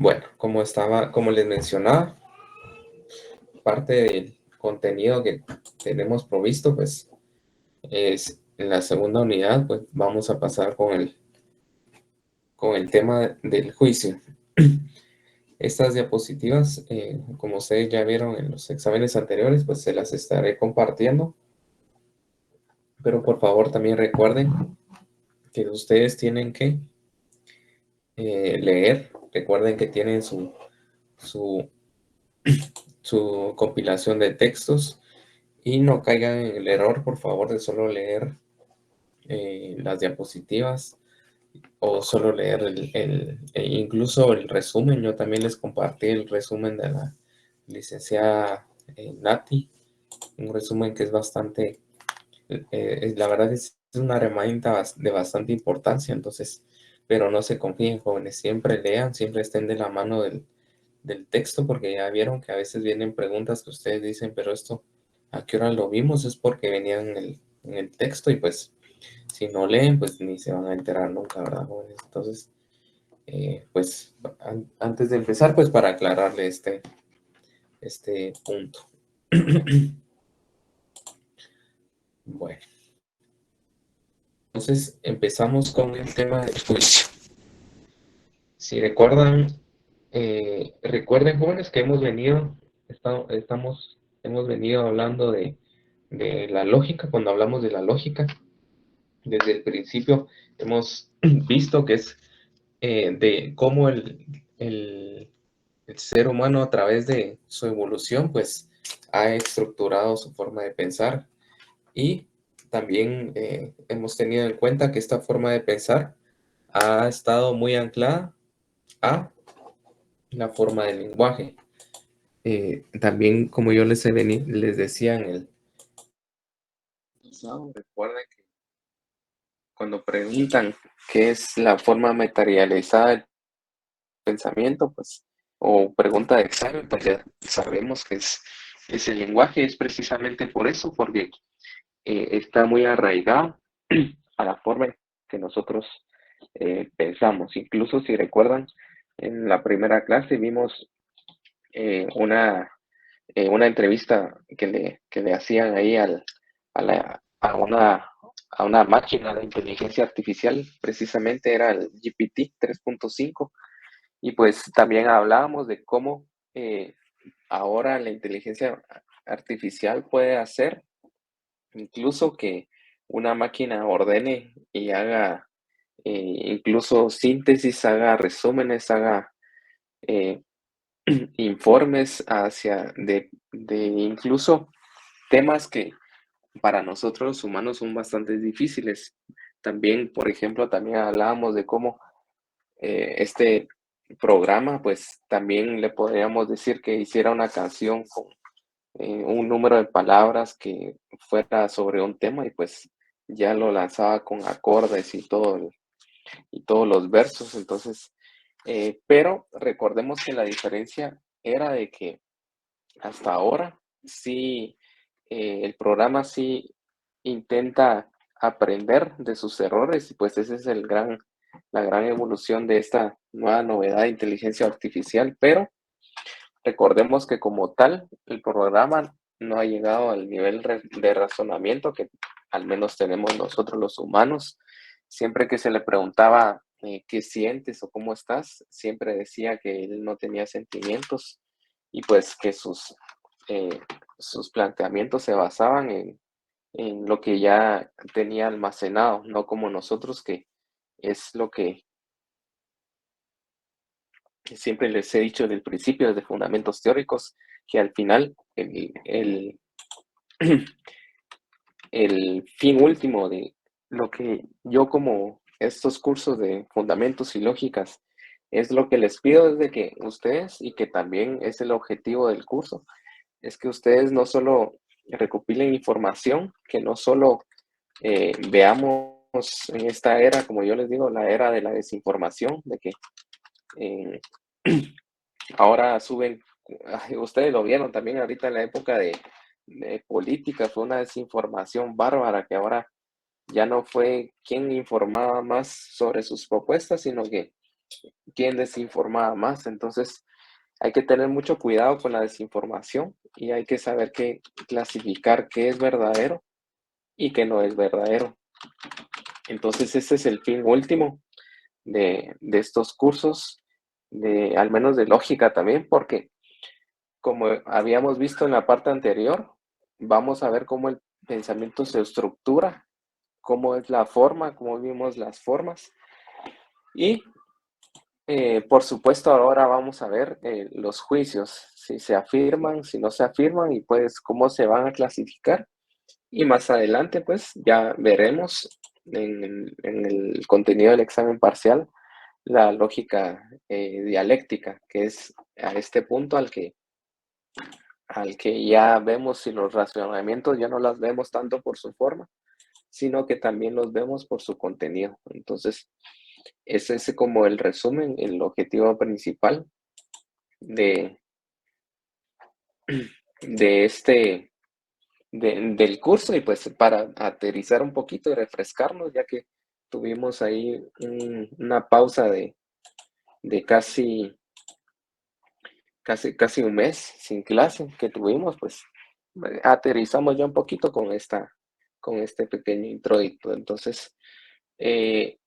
Bueno, como les mencionaba, parte del contenido que tenemos provisto, pues es en la segunda unidad, pues vamos a pasar con el tema del juicio. Estas diapositivas, como ustedes ya vieron en los exámenes anteriores, pues se las estaré compartiendo, pero por favor también recuerden que ustedes tienen que leer, recuerden que tienen su, su compilación de textos y no caigan en el error, por favor, de solo leer las diapositivas o solo leer incluso el resumen. Yo también les compartí el resumen de la licenciada Nati, un resumen que es bastante, la verdad es una herramienta de bastante importancia, entonces, pero no se confíen, jóvenes, siempre lean, siempre estén de la mano del texto, porque ya vieron que a veces vienen preguntas que ustedes dicen, pero esto, ¿a qué hora lo vimos? Es porque venían en el texto y pues si no leen, pues ni se van a enterar nunca, ¿verdad, jóvenes? Entonces, pues antes de empezar, pues para aclararle este punto. Bueno, entonces empezamos con el tema del juicio. Si recuerdan, recuerden, jóvenes, que hemos venido hablando de la lógica. Cuando hablamos de la lógica, desde el principio hemos visto que es de cómo el ser humano a través de su evolución, pues ha estructurado su forma de pensar y también hemos tenido en cuenta que esta forma de pensar ha estado muy anclada a la forma del lenguaje. También, como yo les decía en el pasado, recuerden que cuando preguntan qué es la forma materializada del pensamiento, pues, o pregunta de examen, pues ya sabemos que es el lenguaje, es precisamente por eso, porque está muy arraigado a la forma en que nosotros pensamos. Incluso si recuerdan, en la primera clase vimos eh, una, una entrevista que le hacían ahí a, la, a una máquina de inteligencia artificial, precisamente era el GPT 3.5, y pues también hablábamos de cómo ahora la inteligencia artificial puede hacer incluso que una máquina ordene y haga incluso síntesis, haga resúmenes, haga eh, informes de incluso temas que para nosotros los humanos son bastante difíciles. También, por ejemplo, también hablábamos de cómo este programa, pues también le podríamos decir que hiciera una canción con un número de palabras que fuera sobre un tema y pues ya lo lanzaba con acordes y todos los versos. Entonces, pero recordemos que la diferencia era de que hasta ahora sí, el programa sí intenta aprender de sus errores y pues ese es la gran evolución de esta nueva novedad de inteligencia artificial, pero recordemos que como tal, el programa no ha llegado al nivel de razonamiento que al menos tenemos nosotros los humanos. Siempre que se le preguntaba qué sientes o cómo estás, siempre decía que él no tenía sentimientos y pues que eh, sus planteamientos se basaban en lo que ya tenía almacenado, no como nosotros que es lo que siempre les he dicho desde el principio, desde fundamentos teóricos, que al final el fin último de lo que yo como estos cursos de fundamentos y lógicas es lo que les pido desde que ustedes y que también es el objetivo del curso, es que ustedes no solo recopilen información, que no solo veamos en esta era, como yo les digo, la era de la desinformación, de que eh, ahora suben, ustedes lo vieron también ahorita en la época de política, fue una desinformación bárbara que ahora ya no fue quien informaba más sobre sus propuestas, sino que quién desinformaba más. Entonces, hay que tener mucho cuidado con la desinformación y hay que saber clasificar qué es verdadero y qué no es verdadero. Entonces, ese es el fin último de estos cursos, al menos de lógica también, porque como habíamos visto en la parte anterior, vamos a ver cómo el pensamiento se estructura, cómo es la forma, cómo vimos las formas. Y por supuesto, ahora vamos a ver los juicios, si se afirman, si no se afirman y pues cómo se van a clasificar. Y más adelante, pues ya veremos en el contenido del examen parcial la lógica dialéctica, que es a este punto al que ya vemos si los razonamientos ya no las vemos tanto por su forma, sino que también los vemos por su contenido. Entonces, ese es como el resumen, el objetivo principal de, de este, del curso y pues para aterrizar un poquito y refrescarnos, ya que tuvimos ahí una pausa de casi un mes sin clase que tuvimos, pues aterrizamos ya un poquito con este pequeño introito. Entonces, eh,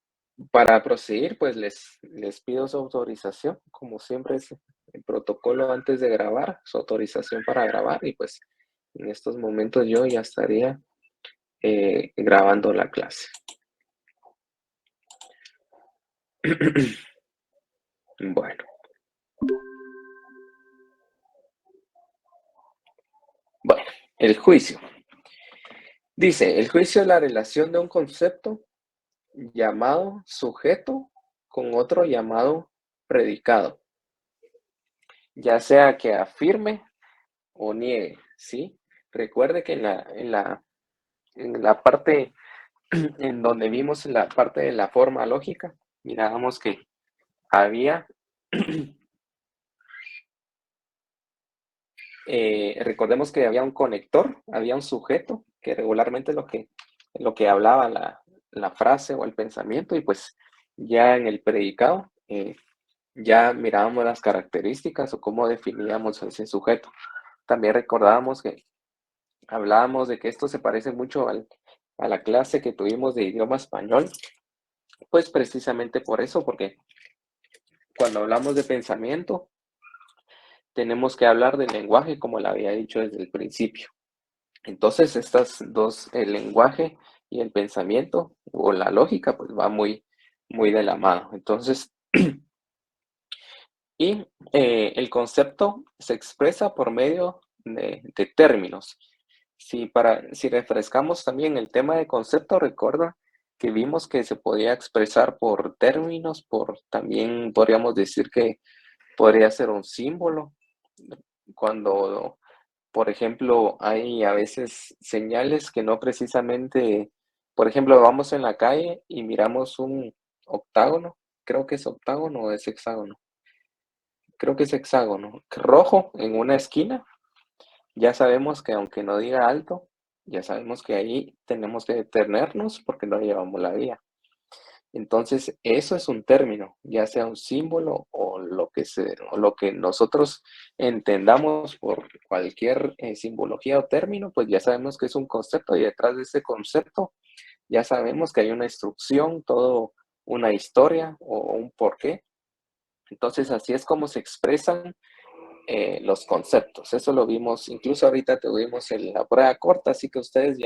para proseguir, pues les pido su autorización, como siempre es el protocolo antes de grabar, su autorización para grabar y pues en estos momentos yo ya estaría grabando la clase. Bueno. Bueno, el juicio. Dice, el juicio es la relación de un concepto llamado sujeto con otro llamado predicado, ya sea que afirme o niegue, ¿sí? Recuerde que en la parte en donde vimos la parte de la forma lógica, mirábamos que había, recordemos que había un conector, había un sujeto, que regularmente es lo que hablaba la frase o el pensamiento, y pues ya en el predicado, ya mirábamos las características o cómo definíamos ese sujeto. También recordábamos que hablábamos de que esto se parece mucho a la clase que tuvimos de idioma español, pues precisamente por eso, porque cuando hablamos de pensamiento, tenemos que hablar del lenguaje, como le había dicho desde el principio. Entonces, estas dos, el lenguaje y el pensamiento o la lógica, pues va muy, muy de la mano. Entonces, y el concepto se expresa por medio de términos. Si refrescamos también el tema de concepto, recuerda que vimos que se podía expresar por términos, también podríamos decir que podría ser un símbolo. Cuando, por ejemplo, hay a veces señales que no precisamente, por ejemplo, vamos en la calle y miramos un octágono, creo que es octágono o es hexágono, creo que es hexágono, rojo en una esquina, ya sabemos que aunque no diga alto, ya sabemos que ahí tenemos que detenernos porque no llevamos la vía. Entonces, eso es un término, ya sea un símbolo o lo que nosotros entendamos por cualquier simbología o término, pues ya sabemos que es un concepto y detrás de ese concepto ya sabemos que hay una instrucción, todo una historia o un porqué. Entonces, así es como se expresan los conceptos. Eso lo vimos, incluso ahorita tuvimos en la prueba corta, así que ustedes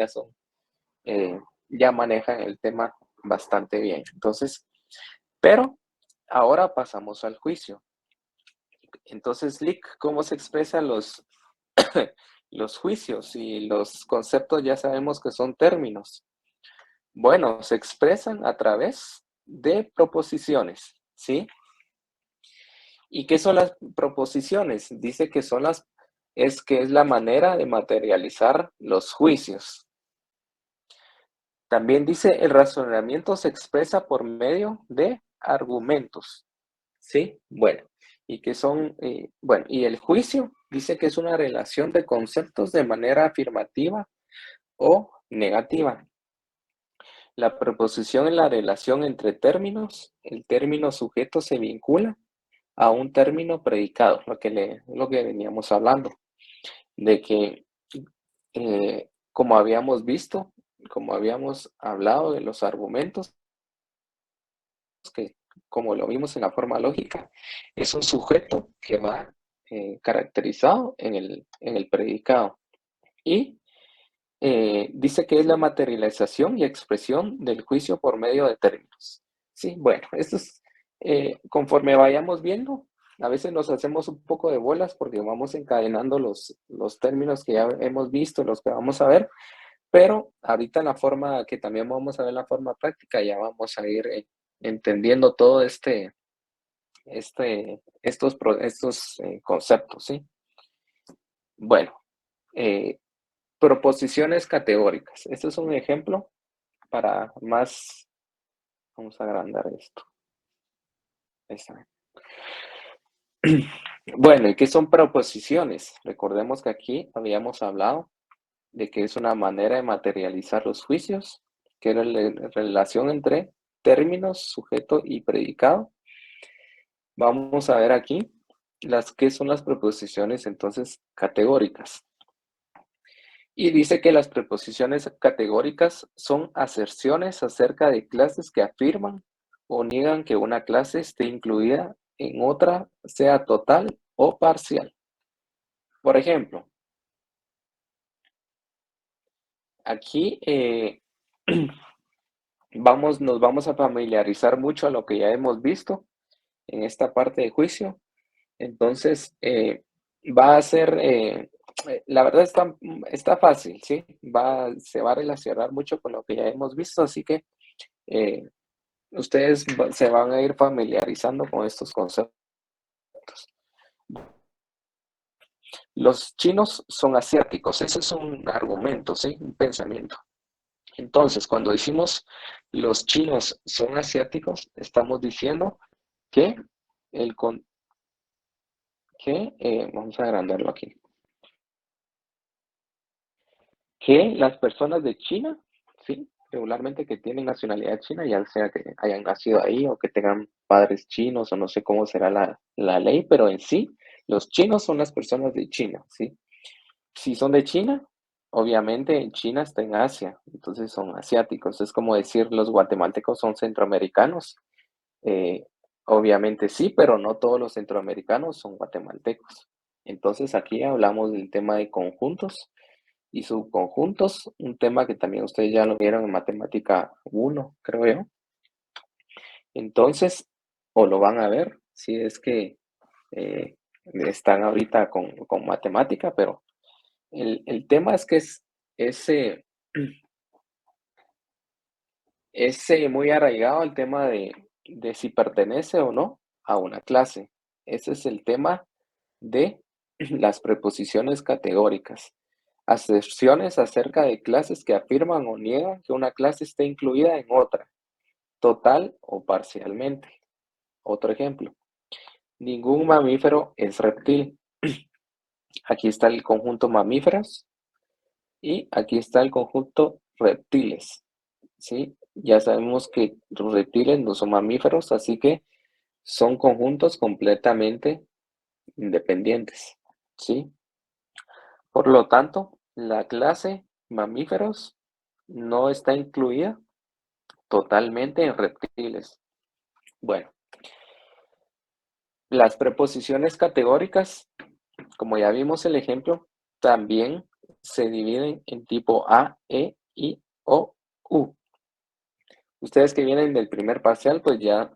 eh, ya manejan el tema bastante bien. Entonces, pero ahora pasamos al juicio. Entonces, Lick, ¿cómo se expresan los juicios? Y los conceptos ya sabemos que son términos. Bueno, se expresan a través de proposiciones, ¿sí? ¿Y qué son las proposiciones? Dice que es la manera de materializar los juicios. También dice el razonamiento se expresa por medio de argumentos. ¿Sí? Bueno, y el juicio dice que es una relación de conceptos de manera afirmativa o negativa. La preposición en la relación entre términos, el término sujeto se vincula a un término predicado, lo que veníamos hablando, de que como habíamos visto, como habíamos hablado de los argumentos, que como lo vimos en la forma lógica, es un sujeto que va caracterizado en el predicado. Y dice que es la materialización y expresión del juicio por medio de términos. Sí, bueno, esto es, conforme vayamos viendo, a veces nos hacemos un poco de bolas porque vamos encadenando los términos que ya hemos visto, los que vamos a ver, pero ahorita en la forma que también vamos a ver la forma práctica, ya vamos a ir entendiendo todo estos conceptos, ¿sí? Bueno, eh, proposiciones categóricas. Este es un ejemplo para más, vamos a agrandar esto. Bueno, ¿y qué son proposiciones? Recordemos que aquí habíamos hablado de que es una manera de materializar los juicios, que era la relación entre términos, sujeto y predicado. Vamos a ver aquí qué son las preposiciones entonces categóricas. Y dice que las preposiciones categóricas son aserciones acerca de clases que afirman o niegan que una clase esté incluida en otra, sea total o parcial. Por ejemplo, aquí nos vamos a familiarizar mucho a lo que ya hemos visto en esta parte de juicio. Entonces, va a ser, la verdad está fácil, ¿sí? Se va a relacionar mucho con lo que ya hemos visto, así que eh, ustedes se van a ir familiarizando con estos conceptos. Los chinos son asiáticos, ese es un argumento, ¿sí? Un pensamiento. Entonces, cuando decimos los chinos son asiáticos, estamos diciendo que el con vamos a agrandarlo aquí, que las personas de China, sí, regularmente que tienen nacionalidad china, ya sea que hayan nacido ahí o que tengan padres chinos o no sé cómo será la ley, pero en sí, los chinos son las personas de China, ¿sí? Si son de China, obviamente China está en Asia, entonces son asiáticos. Es como decir los guatemaltecos son centroamericanos. Eh, obviamente sí, pero no todos los centroamericanos son guatemaltecos. Entonces aquí hablamos del tema de conjuntos y subconjuntos, un tema que también ustedes ya lo vieron en matemática 1, creo yo. Entonces, o lo van a ver si es que están ahorita con matemática, pero el tema es que es muy arraigado el tema de si pertenece o no a una clase. Ese es el tema de las preposiciones categóricas. Aserciones acerca de clases que afirman o niegan que una clase esté incluida en otra, total o parcialmente. Otro ejemplo. Ningún mamífero es reptil. Aquí está el conjunto mamíferos y aquí está el conjunto reptiles. ¿Sí? Ya sabemos que los reptiles no son mamíferos, así que son conjuntos completamente independientes, ¿sí? Por lo tanto, la clase mamíferos no está incluida totalmente en reptiles. Bueno, las preposiciones categóricas, como ya vimos el ejemplo, también se dividen en tipo A, E, I, O, U. Ustedes que vienen del primer parcial, pues ya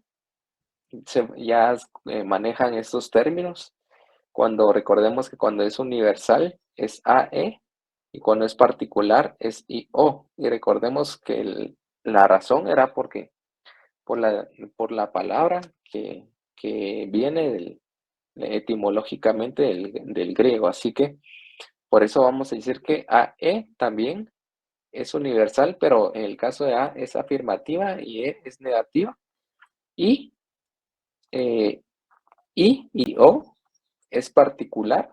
manejan estos términos. Cuando recordemos que cuando es universal es AE y cuando es particular es IO. Y recordemos que la razón era porque por la palabra que viene etimológicamente del griego. Así que por eso vamos a decir que AE también es universal, pero en el caso de A es afirmativa y E es negativa. Y eh, I y O es particular,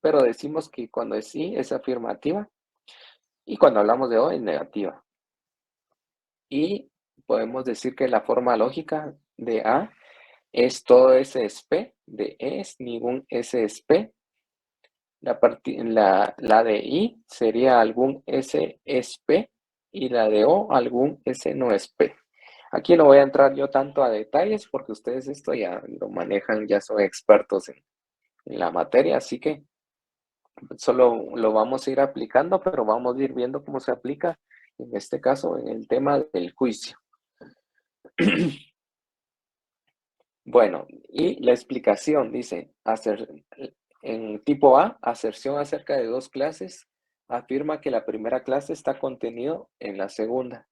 pero decimos que cuando es sí es afirmativa y cuando hablamos de O es negativa. Y podemos decir que la forma lógica de A es todo S es P, de E es ningún S es P. La de I sería algún S es P y la de O algún S no es P. Aquí no voy a entrar yo tanto a detalles porque ustedes esto ya lo manejan, ya son expertos en la materia, así que solo lo vamos a ir aplicando, pero vamos a ir viendo cómo se aplica, en este caso, en el tema del juicio. Bueno, y la explicación dice, en tipo A, aserción acerca de dos clases, afirma que la primera clase está contenido en la segunda.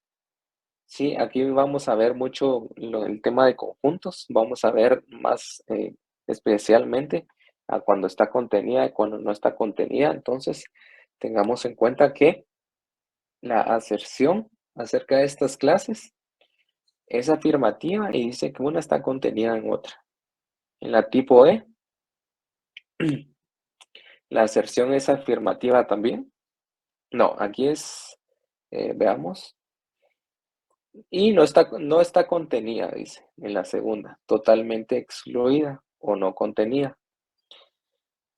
Sí, aquí vamos a ver mucho el tema de conjuntos, vamos a ver más especialmente a cuando está contenida y cuando no está contenida. Entonces, tengamos en cuenta que la aserción acerca de estas clases es afirmativa y dice que una está contenida en otra. En la tipo E, la aserción es afirmativa también. No, aquí es, veamos, y no está contenida, dice, en la segunda, totalmente excluida o no contenida.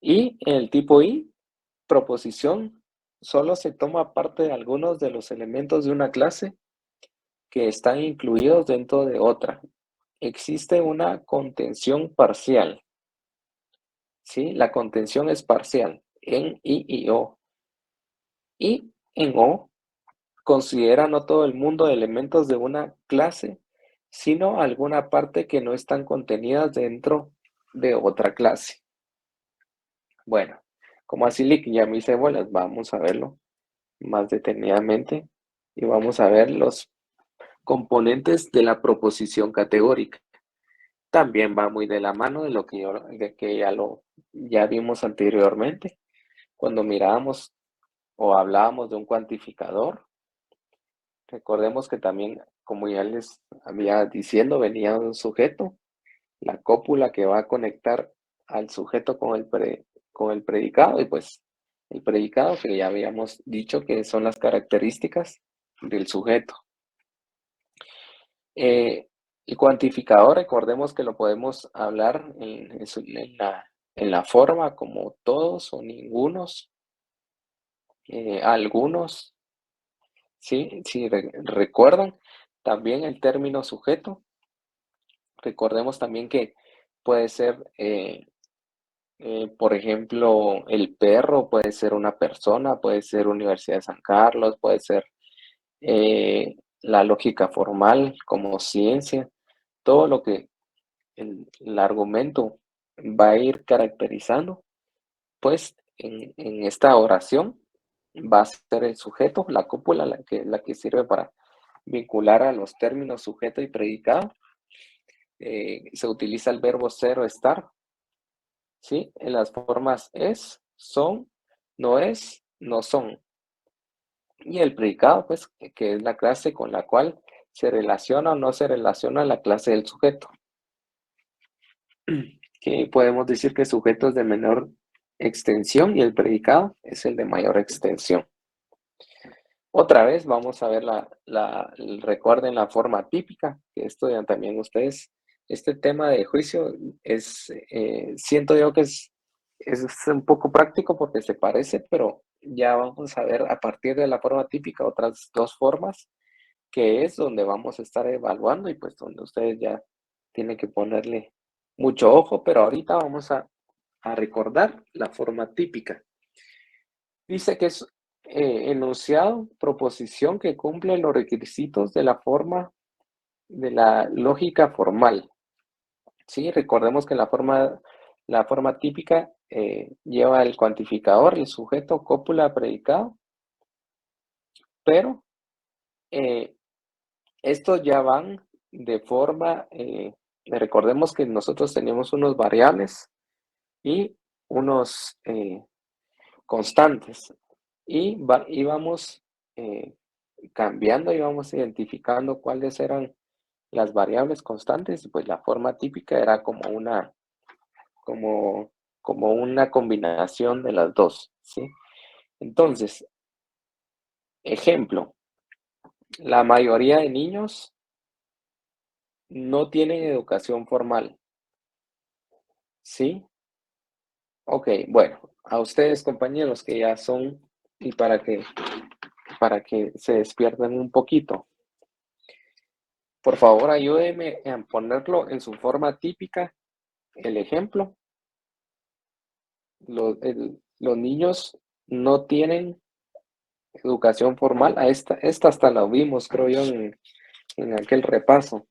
Y en el tipo I, proposición, solo se toma parte de algunos de los elementos de una clase que están incluidos dentro de otra. Existe una contención parcial, ¿sí? La contención es parcial en I y O. Y en O, considera no todo el mundo de elementos de una clase, sino alguna parte que no están contenidas dentro de otra clase. Bueno, como así ya me hice bolas, vamos a verlo más detenidamente y vamos a ver los componentes de la proposición categórica. También va muy de la mano de lo que ya vimos anteriormente cuando mirábamos o hablábamos de un cuantificador. Recordemos que también, como ya les había diciendo, venía un sujeto, la cópula que va a conectar al sujeto con el predicado y pues el predicado que ya habíamos dicho que son las características del sujeto. El cuantificador, recordemos que lo podemos hablar en la forma como todos o ningunos, algunos, ¿sí? Si recuerdan, también el término sujeto, recordemos también que puede ser, por ejemplo, el perro, puede ser una persona, puede ser Universidad de San Carlos, puede ser la lógica formal como ciencia, todo lo que el argumento va a ir caracterizando, pues en esta oración va a ser el sujeto, la cópula, la que sirve para vincular a los términos sujeto y predicado. Se utiliza el verbo ser o estar, ¿sí? En las formas es, son, no es, no son. Y el predicado, pues, que es la clase con la cual se relaciona o no se relaciona la clase del sujeto. Que podemos decir que el sujeto es de menor extensión y el predicado es el de mayor extensión. Otra vez vamos a ver recuerden la forma típica, que estudian también ustedes. Este tema de juicio siento yo que es un poco práctico porque se parece, pero ya vamos a ver a partir de la forma típica otras dos formas, que es donde vamos a estar evaluando y pues donde ustedes ya tienen que ponerle mucho ojo, pero ahorita vamos a recordar la forma típica. Dice que es enunciado, proposición que cumple los requisitos de la forma de la lógica formal. Sí, recordemos que la forma típica lleva el cuantificador, el sujeto, cópula, predicado, pero estos ya van de forma, recordemos que nosotros tenemos unos variables y unos constantes y íbamos cambiando y vamos identificando cuáles eran las variables constantes, pues la forma típica era como, como una combinación de las dos, ¿sí? Entonces, ejemplo, La mayoría de niños no tienen educación formal, ¿sí? Ok, bueno, a ustedes compañeros que ya son, y para que se despierten un poquito, por favor ayúdenme a ponerlo en su forma típica, el ejemplo. Los niños no tienen educación formal, esta hasta la vimos, creo yo, en aquel repaso.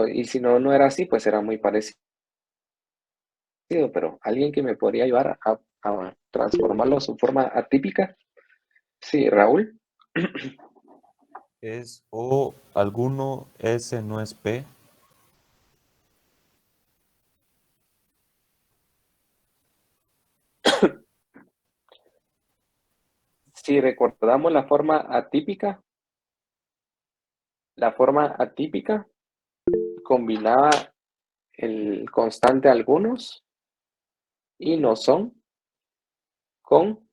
Y si no, no era así, pues era muy parecido, pero alguien que me podría ayudar a transformarlo a su forma atípica. Sí, Raúl. Es O alguno, S no es P. Si recordamos la forma atípica combinaba el constante algunos y no son con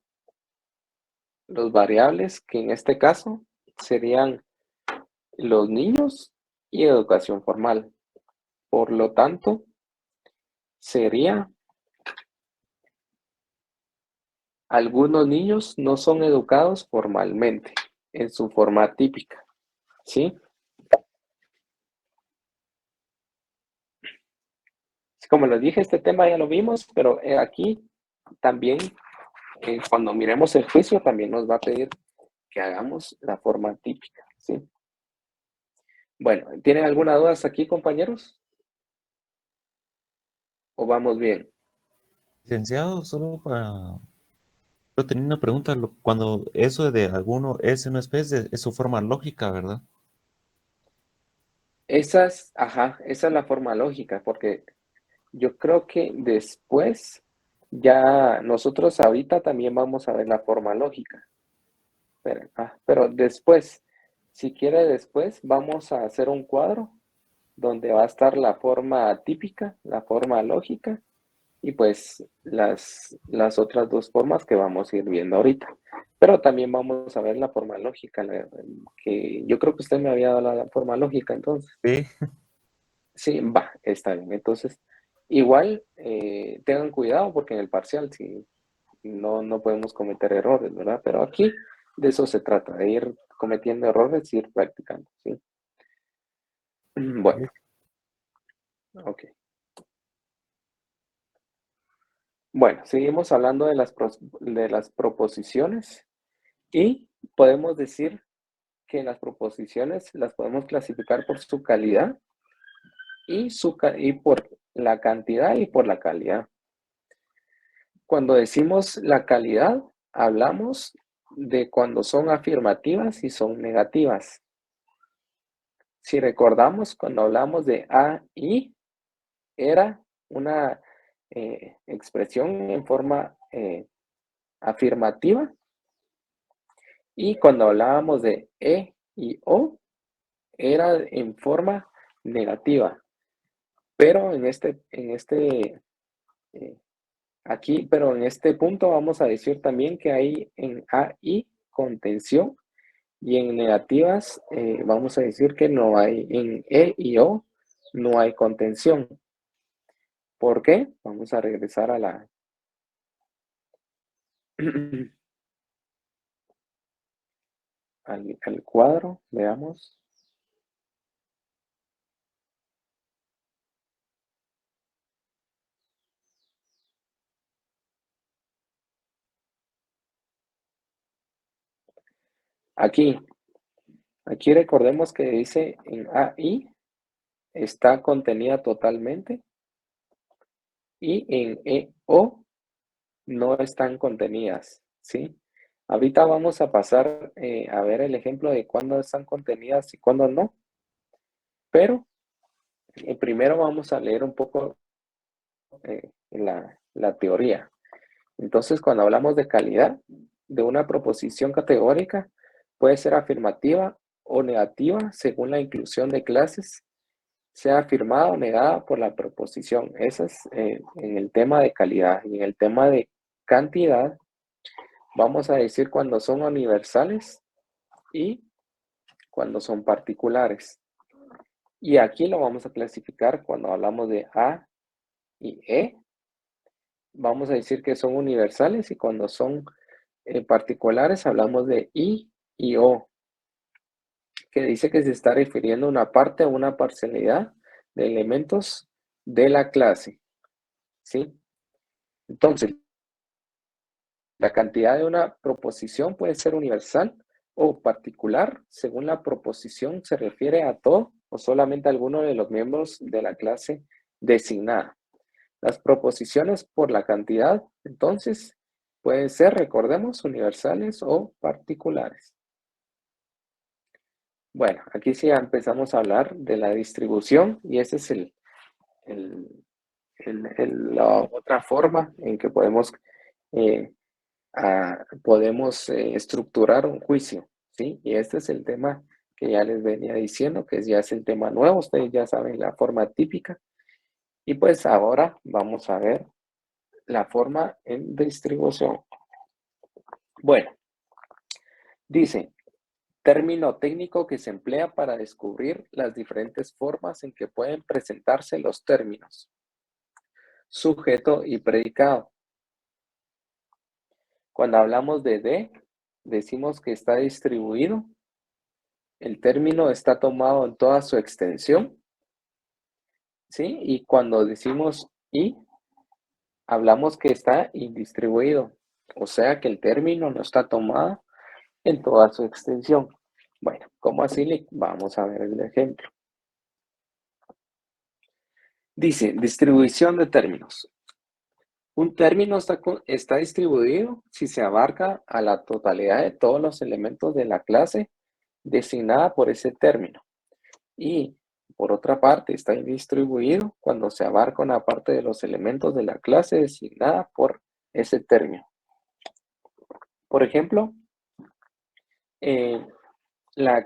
los variables que en este caso serían los niños y educación formal. Por lo tanto, sería algunos niños no son educados formalmente en su forma típica, ¿sí? Como les dije, este tema ya lo vimos, pero aquí también, cuando miremos el juicio, también nos va a pedir que hagamos la forma típica, ¿sí? Bueno, ¿tienen alguna duda hasta aquí, compañeros? ¿O vamos bien? Licenciado, solo para... Yo tenía una pregunta, cuando eso de alguno, S no es P, es su forma lógica, ¿verdad? Esa es la forma lógica, porque yo creo que después, ya nosotros ahorita también vamos a ver la forma lógica. Pero después, si quiere después, vamos a hacer un cuadro donde va a estar la forma típica, la forma lógica y pues las otras dos formas que vamos a ir viendo ahorita. Pero también vamos a ver la forma lógica, que yo creo que usted me había dado la forma lógica entonces. P. Sí, va, está bien. Entonces, igual tengan cuidado porque en el parcial sí, no podemos cometer errores, ¿verdad? Pero aquí de eso se trata, de ir cometiendo errores y ir practicando, ¿sí? Bueno, ok. Bueno, seguimos hablando de las proposiciones y podemos decir que las proposiciones las podemos clasificar por su calidad y por la cantidad y por la calidad. Cuando decimos la calidad, hablamos de cuando son afirmativas y son negativas. Si recordamos, cuando hablamos de A y, era una expresión en forma afirmativa, y cuando hablábamos de E y O, era en forma negativa. Pero eh, pero en este punto vamos a decir también que hay en A y contención, y en negativas vamos a decir que no hay, en E y O no hay contención. ¿Por qué? Vamos a regresar al cuadro, veamos. Aquí, aquí recordemos que dice en AI está contenida totalmente y en EO no están contenidas, ¿sí? Ahorita vamos a pasar a ver el ejemplo de cuándo están contenidas y cuándo no, pero primero vamos a leer un poco la teoría. Entonces, cuando hablamos de calidad de una proposición categórica, puede ser afirmativa o negativa según la inclusión de clases, sea afirmada o negada por la proposición. Eso es en el tema de calidad. Y en el tema de cantidad, vamos a decir cuando son universales y cuando son particulares. Y aquí lo vamos a clasificar cuando hablamos de A y E. Vamos a decir que son universales y cuando son particulares hablamos de I y O, que dice que se está refiriendo a una parte o una parcialidad de elementos de la clase, ¿sí? Entonces, la cantidad de una proposición puede ser universal o particular, según la proposición se refiere a todo o solamente a alguno de los miembros de la clase designada. Las proposiciones por la cantidad, entonces, pueden ser, recordemos, universales o particulares. Bueno, aquí sí ya empezamos a hablar de la distribución y esa es la otra forma en que podemos estructurar un juicio, ¿sí? Y este es el tema que ya les venía diciendo, que ya es el tema nuevo, ustedes ya saben la forma típica. Y pues ahora vamos a ver la forma en distribución. Bueno, dice, término técnico que se emplea para descubrir las diferentes formas en que pueden presentarse los términos. Sujeto y predicado. Cuando hablamos de D, decimos que está distribuido. El término está tomado en toda su extensión, ¿sí? Y cuando decimos I, hablamos que está indistribuido. O sea que el término no está tomado en toda su extensión. Bueno, ¿cómo así? Vamos a ver el ejemplo. Dice, distribución de términos. Un término está distribuido si se abarca a la totalidad de todos los elementos de la clase designada por ese término. Y, por otra parte, está distribuido cuando se abarca una parte de los elementos de la clase designada por ese término. Por ejemplo,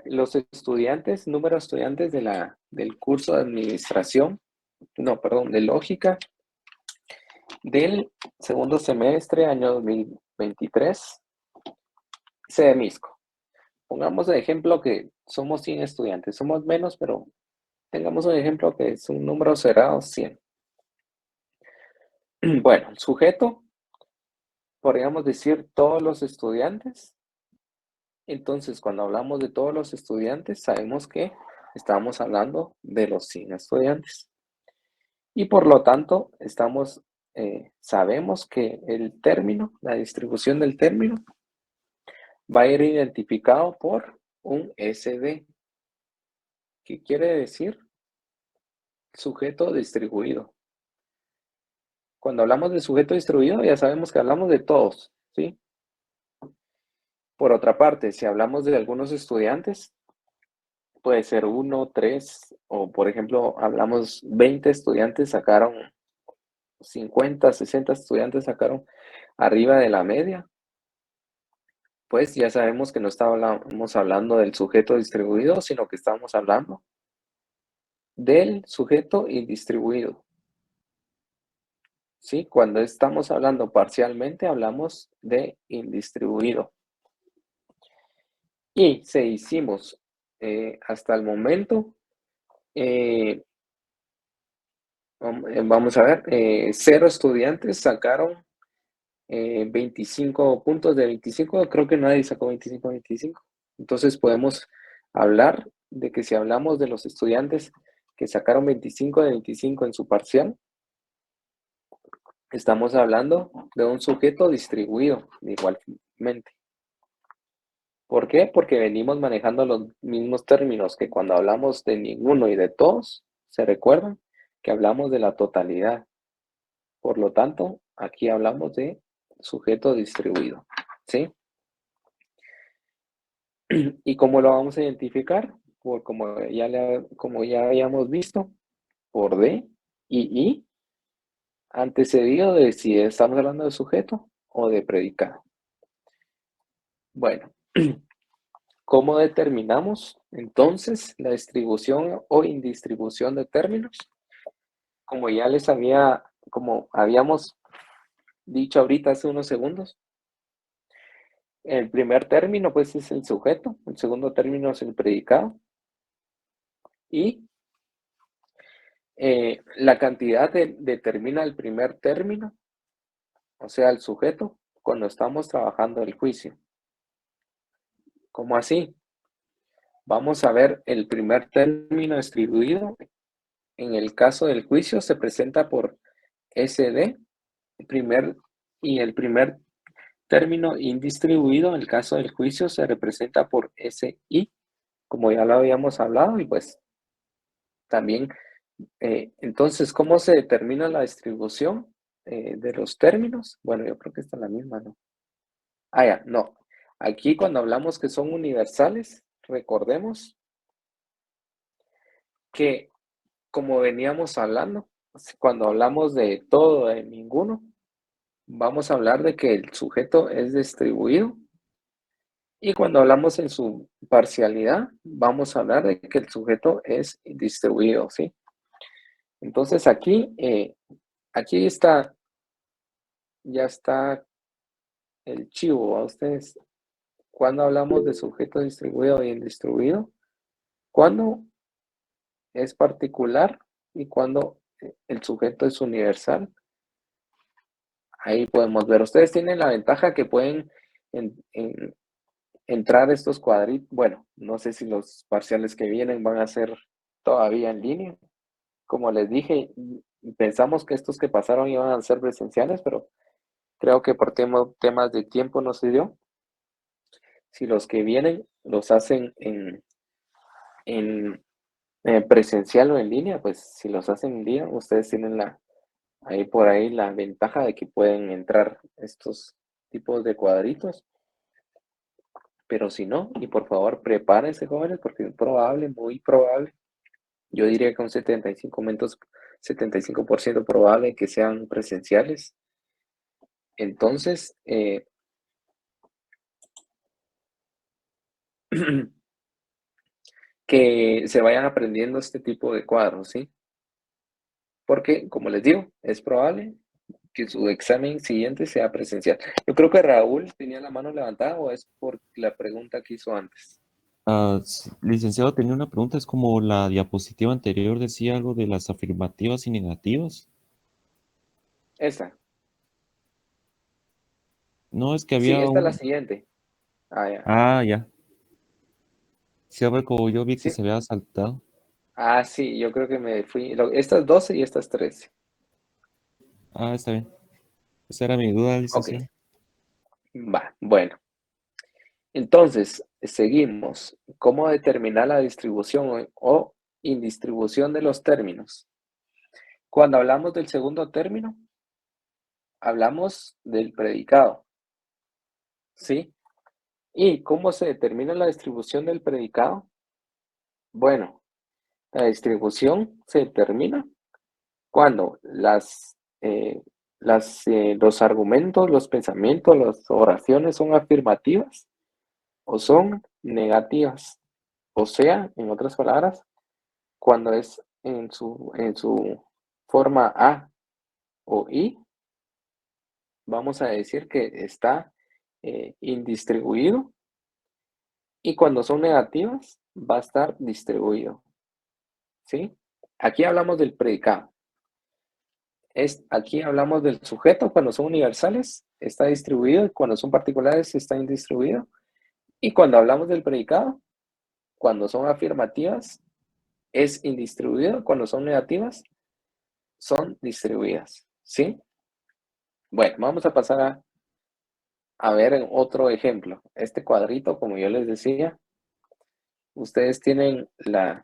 los estudiantes, número de estudiantes del curso de administración, de lógica, del segundo semestre, año 2023, CEMISCO. Pongamos de ejemplo que somos 100 estudiantes, somos menos, pero tengamos un ejemplo que es un número cerrado, 100. Bueno, sujeto, podríamos decir todos los estudiantes. Entonces, cuando hablamos de todos los estudiantes, sabemos que estamos hablando de los 100 estudiantes. Y por lo tanto, sabemos que el término, la distribución del término, va a ir identificado por un SD. ¿Qué quiere decir? Sujeto distribuido. Cuando hablamos de sujeto distribuido, ya sabemos que hablamos de todos, ¿sí? Por otra parte, si hablamos de algunos estudiantes, puede ser 1, 3, o por ejemplo, hablamos 20 estudiantes, sacaron 50, 60 estudiantes, sacaron arriba de la media, pues ya sabemos que no estábamos hablando del sujeto distribuido, sino que estamos hablando del sujeto indistribuido. ¿Sí? Cuando estamos hablando parcialmente, hablamos de indistribuido. Y si hicimos hasta el momento, vamos a ver, 0 estudiantes sacaron 25 puntos de 25, creo que nadie sacó 25 de 25. Entonces podemos hablar de que si hablamos de los estudiantes que sacaron 25 de 25 en su parcial, estamos hablando de un sujeto distribuido igualmente. ¿Por qué? Porque venimos manejando los mismos términos que cuando hablamos de ninguno y de todos, ¿se recuerdan? Que hablamos de la totalidad. Por lo tanto, aquí hablamos de sujeto distribuido, ¿sí? ¿Y cómo lo vamos a identificar? Como ya habíamos visto, por D y I, antecedido de si estamos hablando de sujeto o de predicado. Bueno, ¿cómo determinamos entonces la distribución o indistribución de términos? Como habíamos dicho ahorita hace unos segundos, El primer término, pues, es el sujeto, el segundo término es el predicado y la cantidad determina el primer término, o sea, el sujeto, cuando estamos trabajando el juicio. ¿Cómo así? Vamos a ver el primer término distribuido. En el caso del juicio se presenta por SD, primer, y el primer término indistribuido en el caso del juicio se representa por SI, como ya lo habíamos hablado, y pues también, entonces, ¿cómo se determina la distribución de los términos? Bueno, yo creo que esta es la misma, ¿no? Ah, ya, no. Aquí cuando hablamos que son universales, recordemos que como veníamos hablando, cuando hablamos de todo, de ninguno, vamos a hablar de que el sujeto es distribuido y cuando hablamos en su parcialidad, vamos a hablar de que el sujeto es distribuido, ¿sí? Entonces aquí está, ya está el chivo a ustedes. Cuando hablamos de sujeto distribuido y indistribuido, cuando es particular y cuando el sujeto es universal. Ahí podemos ver. Ustedes tienen la ventaja que pueden entrar estos cuadritos. Bueno, no sé si los parciales que vienen van a ser todavía en línea. Como les dije, pensamos que estos que pasaron iban a ser presenciales, pero creo que por temas de tiempo no se dio. Si los que vienen los hacen en presencial o en línea, pues si los hacen en día, ustedes tienen ahí por ahí la ventaja de que pueden entrar estos tipos de cuadritos. Pero si no, y por favor prepárense jóvenes porque es probable, muy probable, yo diría que un 75% probable que sean presenciales. Entonces, que se vayan aprendiendo este tipo de cuadros, ¿sí? Porque, como les digo, es probable que su examen siguiente sea presencial. Yo creo que Raúl tenía la mano levantada o es por la pregunta que hizo antes. Licenciado, tenía una pregunta, es como la diapositiva anterior decía algo de las afirmativas y negativas. Esta. No, es que Sí, había esta es la un... siguiente. Ah, ya. Ah, ya. Sí, a ver, como yo vi que Sí. se había saltado. Ah, sí, yo creo que me fui. Estas 12 y estas 13. Ah, está bien. Esa era mi duda, Ok, licenciado. va. Bueno, entonces, seguimos. ¿Cómo determinar la distribución o indistribución de los términos? Cuando hablamos del segundo término, hablamos del predicado, ¿sí? ¿Y cómo se determina la distribución del predicado? Bueno, la distribución se determina cuando los argumentos, los pensamientos, las oraciones son afirmativas o son negativas. O sea, en otras palabras, cuando es en su forma A o I, vamos a decir que está indistribuido y cuando son negativas va a estar distribuido. ¿Sí? Aquí hablamos del predicado. Aquí hablamos del sujeto cuando son universales, está distribuido y cuando son particulares está indistribuido. Y cuando hablamos del predicado, cuando son afirmativas, es indistribuido, cuando son negativas, son distribuidas. ¿Sí? Bueno, vamos a pasar a ver en otro ejemplo. Este cuadrito, como yo les decía, ustedes tienen la,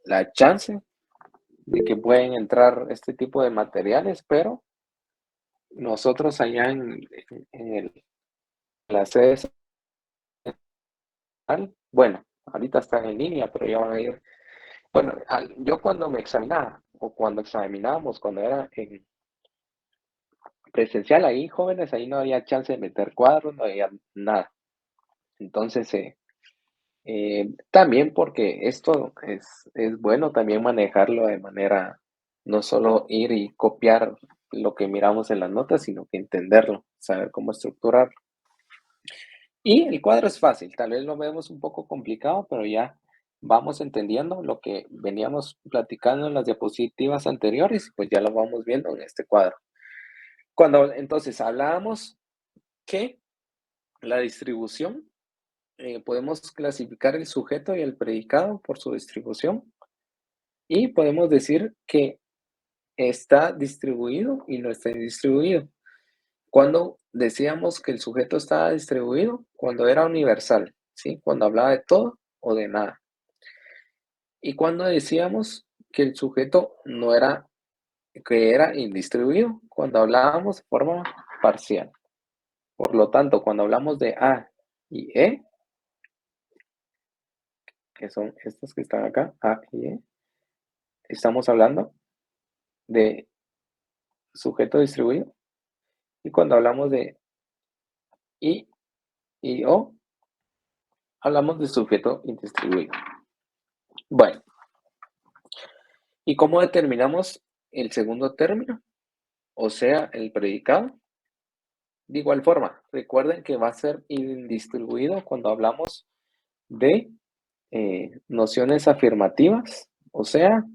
la chance de que pueden entrar este tipo de materiales, pero nosotros allá en la sede central, bueno, ahorita están en línea, pero ya van a ir. Bueno, yo cuando me examinaba o cuando examinábamos, cuando era en presencial ahí, jóvenes, ahí no había chance de meter cuadros, no había nada. Entonces, también porque esto es bueno también manejarlo de manera, no solo ir y copiar lo que miramos en las notas, sino que entenderlo, saber cómo estructurar. Y el cuadro es fácil, tal vez lo vemos un poco complicado, pero ya vamos entendiendo lo que veníamos platicando en las diapositivas anteriores, pues ya lo vamos viendo en este cuadro. Cuando entonces hablábamos que la distribución, podemos clasificar el sujeto y el predicado por su distribución y podemos decir que está distribuido y no está distribuido. Cuando decíamos que el sujeto estaba distribuido, cuando era universal, ¿sí? Cuando hablaba de todo o de nada. Y cuando decíamos que el sujeto no era, que era indistribuido, cuando hablábamos de forma parcial. Por lo tanto, cuando hablamos de A y E, que son estos que están acá, A y E, estamos hablando de sujeto distribuido. Y cuando hablamos de I y O, hablamos de sujeto indistribuido. Bueno, ¿y cómo determinamos el segundo término? O sea, el predicado. De igual forma, recuerden que va a ser indistribuido cuando hablamos de nociones afirmativas, o sea,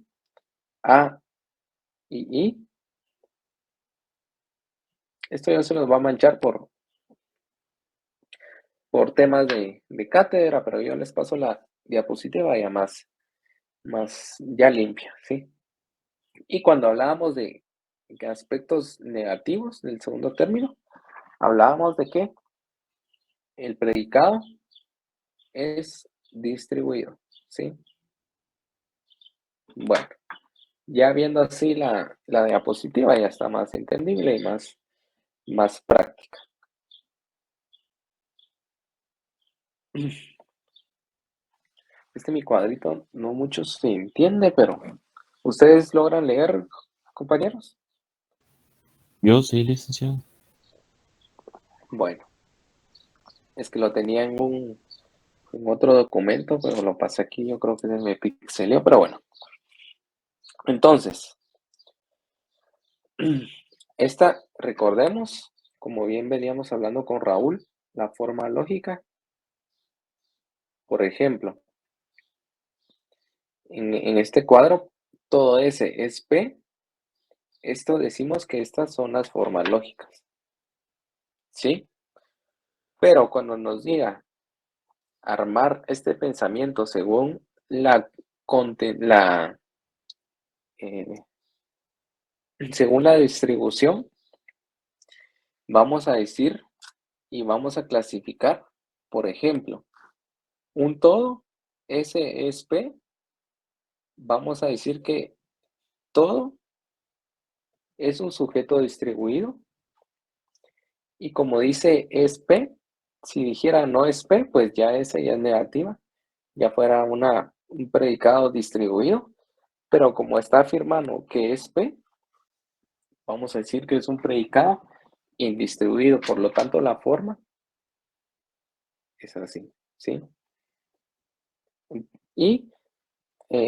A y I. Esto ya se nos va a manchar por temas de cátedra, pero yo les paso la diapositiva ya más ya limpia, ¿sí? Y cuando hablábamos de aspectos negativos del segundo término, hablábamos de que el predicado es distribuido, ¿sí? Bueno, ya viendo así la diapositiva ya está más entendible y más práctica. Mi cuadrito no mucho se entiende, pero ¿ustedes logran leer, compañeros? Yo sí, licenciado. Bueno, es que lo tenía en otro documento, pero lo pasé aquí, yo creo que se me pixeleó, pero bueno. Entonces, recordemos, como bien veníamos hablando con Raúl, la forma lógica. Por ejemplo, en este cuadro, todo S es P. Esto decimos que estas son las formas lógicas, ¿sí? Pero cuando nos diga armar este pensamiento según eh, según la distribución, vamos a decir y vamos a clasificar, por ejemplo, un todo, S es P, vamos a decir que todo es un sujeto distribuido y como dice es P, si dijera no es P, pues ya esa ya es negativa, ya fuera un predicado distribuido, pero como está afirmando que es P, vamos a decir que es un predicado indistribuido, por lo tanto la forma es así, ¿sí? Y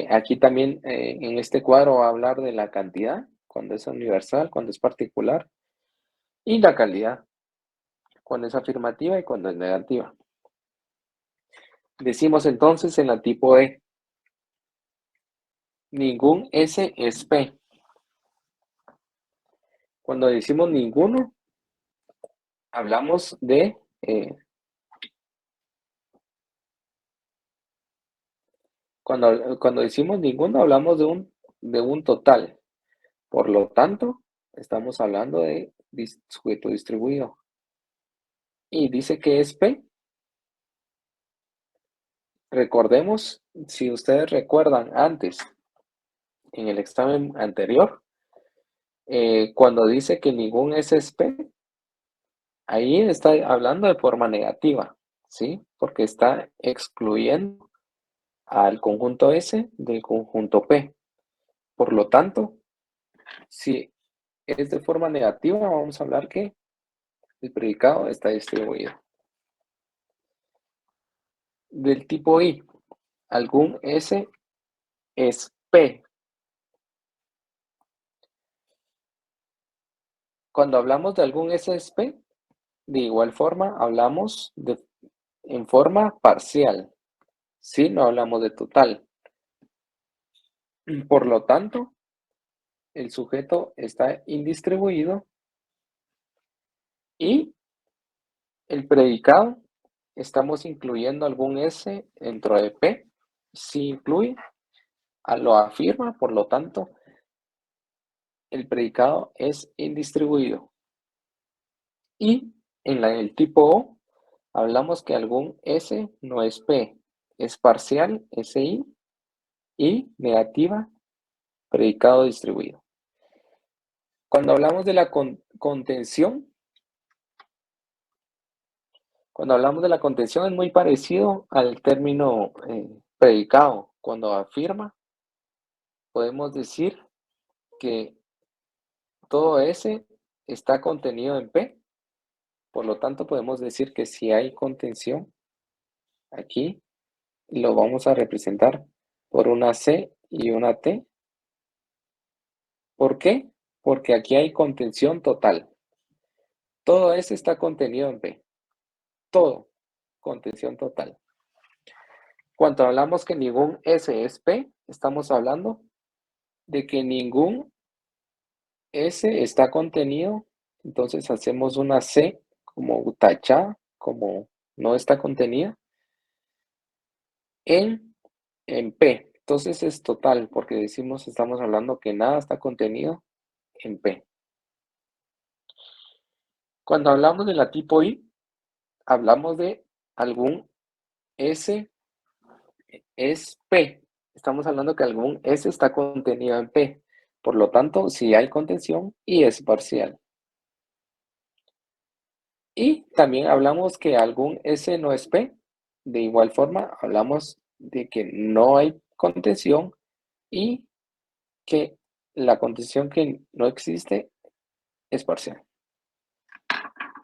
aquí también en este cuadro va a hablar de la cantidad, cuando es universal, cuando es particular, y la calidad, cuando es afirmativa y cuando es negativa. Decimos entonces en la tipo E, ningún S es P. Cuando decimos ninguno, hablamos de, cuando decimos ninguno, hablamos de un total. Por lo tanto, estamos hablando de sujeto distribuido. Y dice que es P. Recordemos, si ustedes recuerdan antes, en el examen anterior, cuando dice que ningún S es P, ahí está hablando de forma negativa, ¿sí? Porque está excluyendo al conjunto S del conjunto P. Por lo tanto, si es de forma negativa, vamos a hablar que el predicado está distribuido. Del tipo I, algún S es P. Cuando hablamos de algún S es P, De igual forma, hablamos en forma parcial, ¿sí? No hablamos de total. Por lo tanto, el sujeto está indistribuido y el predicado, estamos incluyendo algún S dentro de P. Si incluye, lo afirma, por lo tanto, el predicado es indistribuido. Y en el tipo O, hablamos que algún S no es P, es parcial, SI, y negativa, predicado distribuido. Cuando hablamos de la contención, es muy parecido al término predicado. Cuando afirma, podemos decir que todo S está contenido en P. Por lo tanto, podemos decir que si hay contención, aquí lo vamos a representar por una C y una T. ¿Por qué? Porque aquí hay contención total. Todo S está contenido en P. Todo. Contención total. Cuando hablamos que ningún S es P, estamos hablando de que ningún S está contenido. Entonces hacemos una C como tachada, como no está contenida, en P. Entonces es total, porque estamos hablando que nada está contenido en P. Cuando hablamos de la tipo I, hablamos de algún S es P. Estamos hablando que algún S está contenido en P. Por lo tanto, si hay contención, I es parcial. Y también hablamos que algún S no es P. De igual forma, hablamos de que no hay contención y que la contención que no existe es parcial.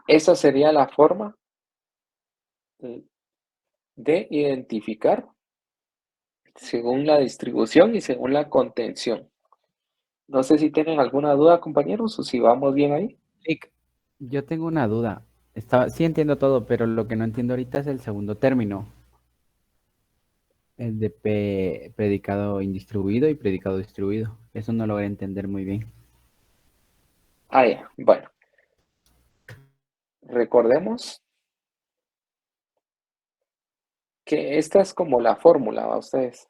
Esa sería la forma de identificar según la distribución y según la contención. No sé si tienen alguna duda, compañeros, o si vamos bien ahí. Lick, yo tengo una duda. Sí entiendo todo, pero lo que no entiendo ahorita es el segundo término, el de predicado indistribuido y predicado distribuido. Eso no logré entender muy bien. Ah, ya, bueno. Recordemos que esta es como la fórmula, ¿va ustedes?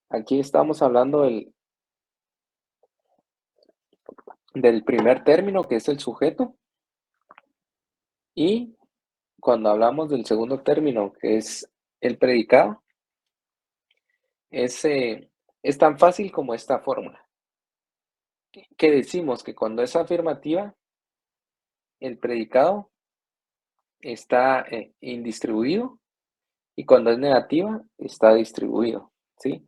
Aquí estamos hablando del primer término, que es el sujeto, y cuando hablamos del segundo término, que es el predicado, es tan fácil como esta fórmula, que decimos que cuando es afirmativa, el predicado está indistribuido y cuando es negativa, está distribuido, ¿sí?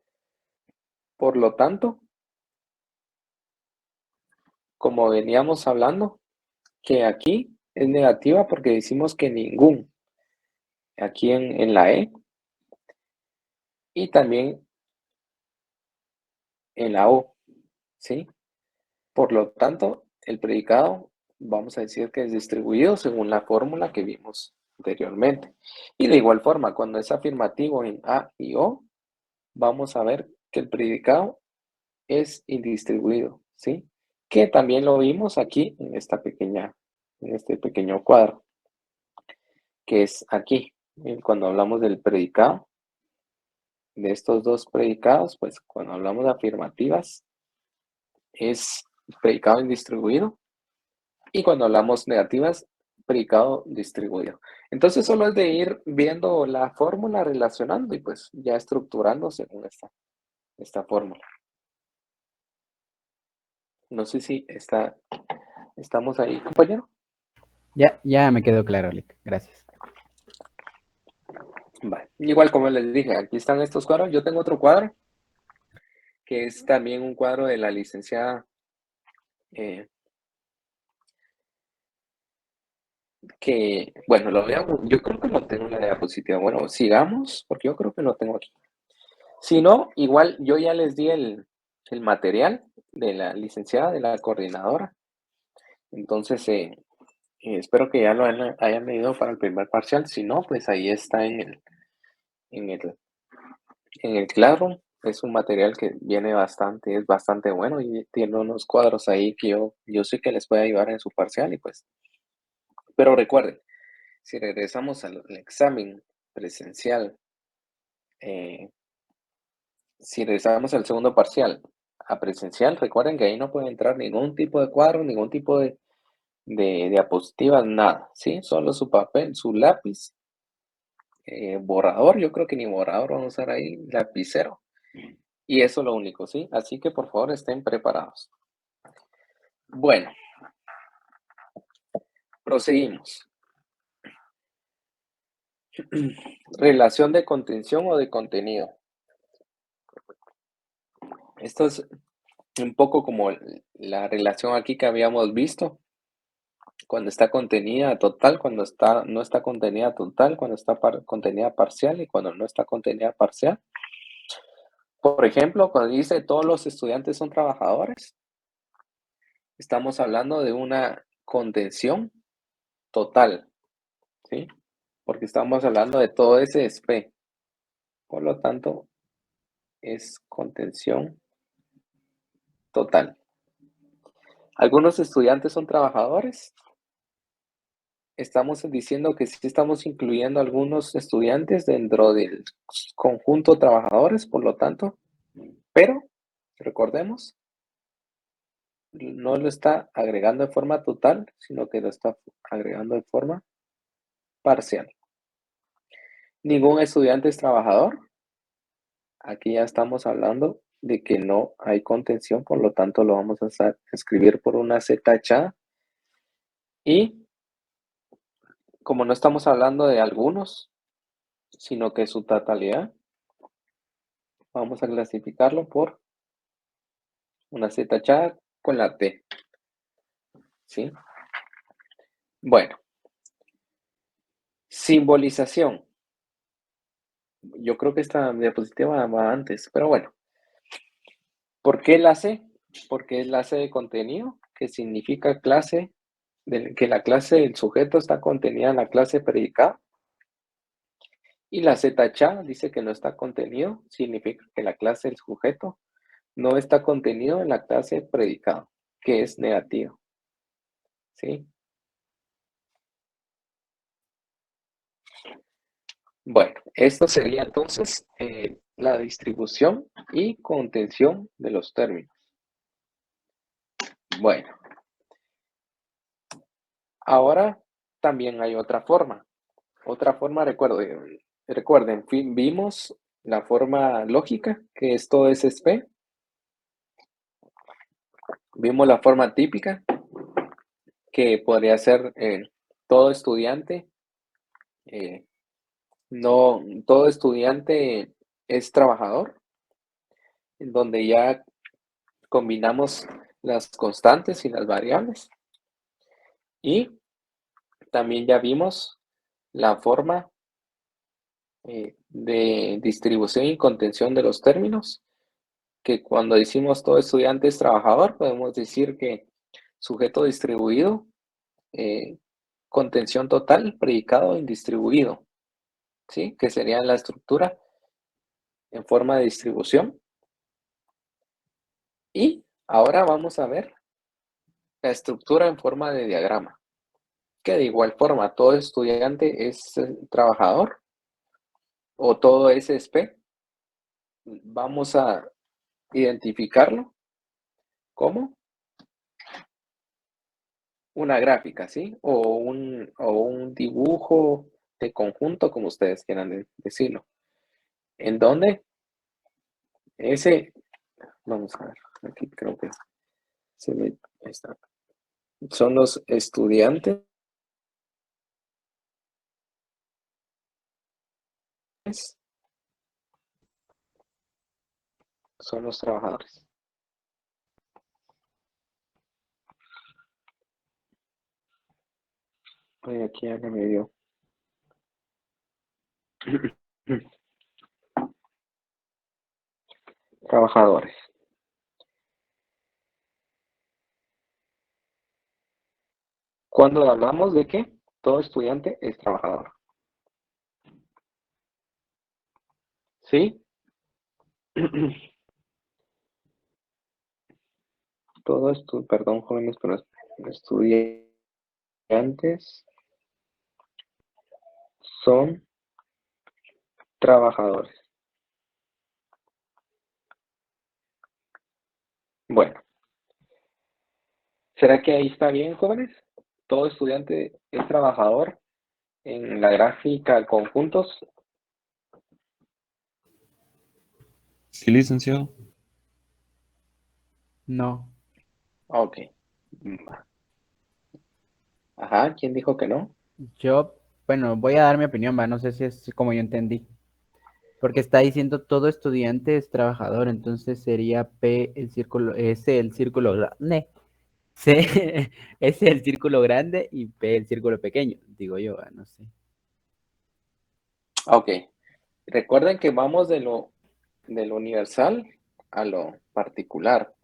Por lo tanto, como veníamos hablando, que aquí es negativa porque decimos que ningún, aquí en la E, y también en la O, ¿sí? Por lo tanto, el predicado vamos a decir que es distribuido según la fórmula que vimos anteriormente. Y de igual forma, cuando es afirmativo en A y O, vamos a ver que el predicado es indistribuido, ¿sí? Que también lo vimos aquí en este pequeño cuadro, que es aquí. Cuando hablamos del predicado, de estos dos predicados, pues cuando hablamos de afirmativas, es predicado indistribuido. Y cuando hablamos negativas, predicado distribuido. Entonces solo es de ir viendo la fórmula, relacionando y pues ya estructurando según esta fórmula. No sé si estamos ahí, compañero. Ya me quedó claro, Lick. Gracias. Vale. Igual como les dije, aquí están estos cuadros. Yo tengo otro cuadro, que es también un cuadro de la licenciada que, bueno, yo creo que lo tengo en la diapositiva. Bueno, sigamos, porque yo creo que lo tengo aquí. Si no, igual yo ya les di el material de la licenciada, de la coordinadora. Entonces, Espero que ya lo hayan leído para el primer parcial. Si no, pues ahí está en el, en el Classroom. Es un material que viene bastante, es bastante bueno y tiene unos cuadros ahí que yo sé que les puede ayudar en su parcial y pues, pero recuerden, si regresamos al examen presencial, eh, si regresamos al segundo parcial a presencial, recuerden que ahí no puede entrar ningún tipo de cuadro, ningún tipo de diapositivas, nada, ¿sí? Solo su papel, su lápiz, borrador, yo creo que ni borrador vamos a usar ahí, lapicero. Y eso es lo único, ¿sí? Así que por favor estén preparados. Bueno, proseguimos. Relación de contención o de contenido. Esto es un poco como la relación aquí que habíamos visto. Cuando está contenida total, cuando no está contenida total, cuando está contenida parcial y cuando no está contenida parcial. Por ejemplo, cuando dice todos los estudiantes son trabajadores, estamos hablando de una contención total, ¿sí? Porque estamos hablando de todo ese SP. Por lo tanto, es contención total. ¿Algunos estudiantes son trabajadores? Estamos diciendo que sí estamos incluyendo algunos estudiantes dentro del conjunto trabajadores, por lo tanto, pero recordemos, no lo está agregando de forma total, sino que lo está agregando de forma parcial. ¿Ningún estudiante es trabajador? Aquí ya estamos hablando de que no hay contención, por lo tanto lo vamos a escribir por una Z tachada. Y como no estamos hablando de algunos, sino que su totalidad, vamos a clasificarlo por una Z tachada con la T. ¿Sí? Bueno, simbolización. Yo creo que esta diapositiva va antes, pero bueno. ¿Por qué la C? Porque es la C de contenido, que significa clase, que la clase del sujeto está contenida en la clase predicado. Y la Z tachada dice que no está contenido, significa que la clase del sujeto no está contenido en la clase predicado, que es negativo. ¿Sí? Bueno, esto sería entonces la distribución y contención de los términos. Bueno, ahora también hay otra forma. Otra forma, recuerden, vimos la forma lógica, que es todo es SP. Vimos la forma típica, que podría ser todo estudiante. No, todo estudiante es trabajador, en donde ya combinamos las constantes y las variables. Y también ya vimos la forma de distribución y contención de los términos, que cuando decimos todo estudiante es trabajador, podemos decir que sujeto distribuido, contención total, predicado indistribuido, ¿sí? Que sería la estructura en forma de distribución. Y ahora vamos a ver la estructura en forma de diagrama, que de igual forma todo estudiante es trabajador o todo es SP. Vamos a identificarlo como una gráfica, ¿sí? O un dibujo de conjunto, como ustedes quieran decirlo. En donde ese, vamos a ver, aquí creo que se ve, ahí está. Son los estudiantes, son los trabajadores. Oye, aquí ya me dio. Trabajadores. Cuando hablamos de que todo estudiante es trabajador. ¿Sí? Todo esto, perdón, jóvenes, pero estudiantes son trabajadores. Bueno, ¿será que ahí está bien, jóvenes? Todo estudiante es trabajador en la gráfica conjuntos. Sí, licenciado. No. Ok. Ajá, ¿quién dijo que no? Yo, bueno, voy a dar mi opinión, va, no sé si es como yo entendí. Porque está diciendo todo estudiante es trabajador, entonces sería P el círculo, S el círculo grande, C S el círculo grande y P el círculo pequeño, digo yo, va, no sé. Ok. Recuerden que vamos de lo universal a lo particular.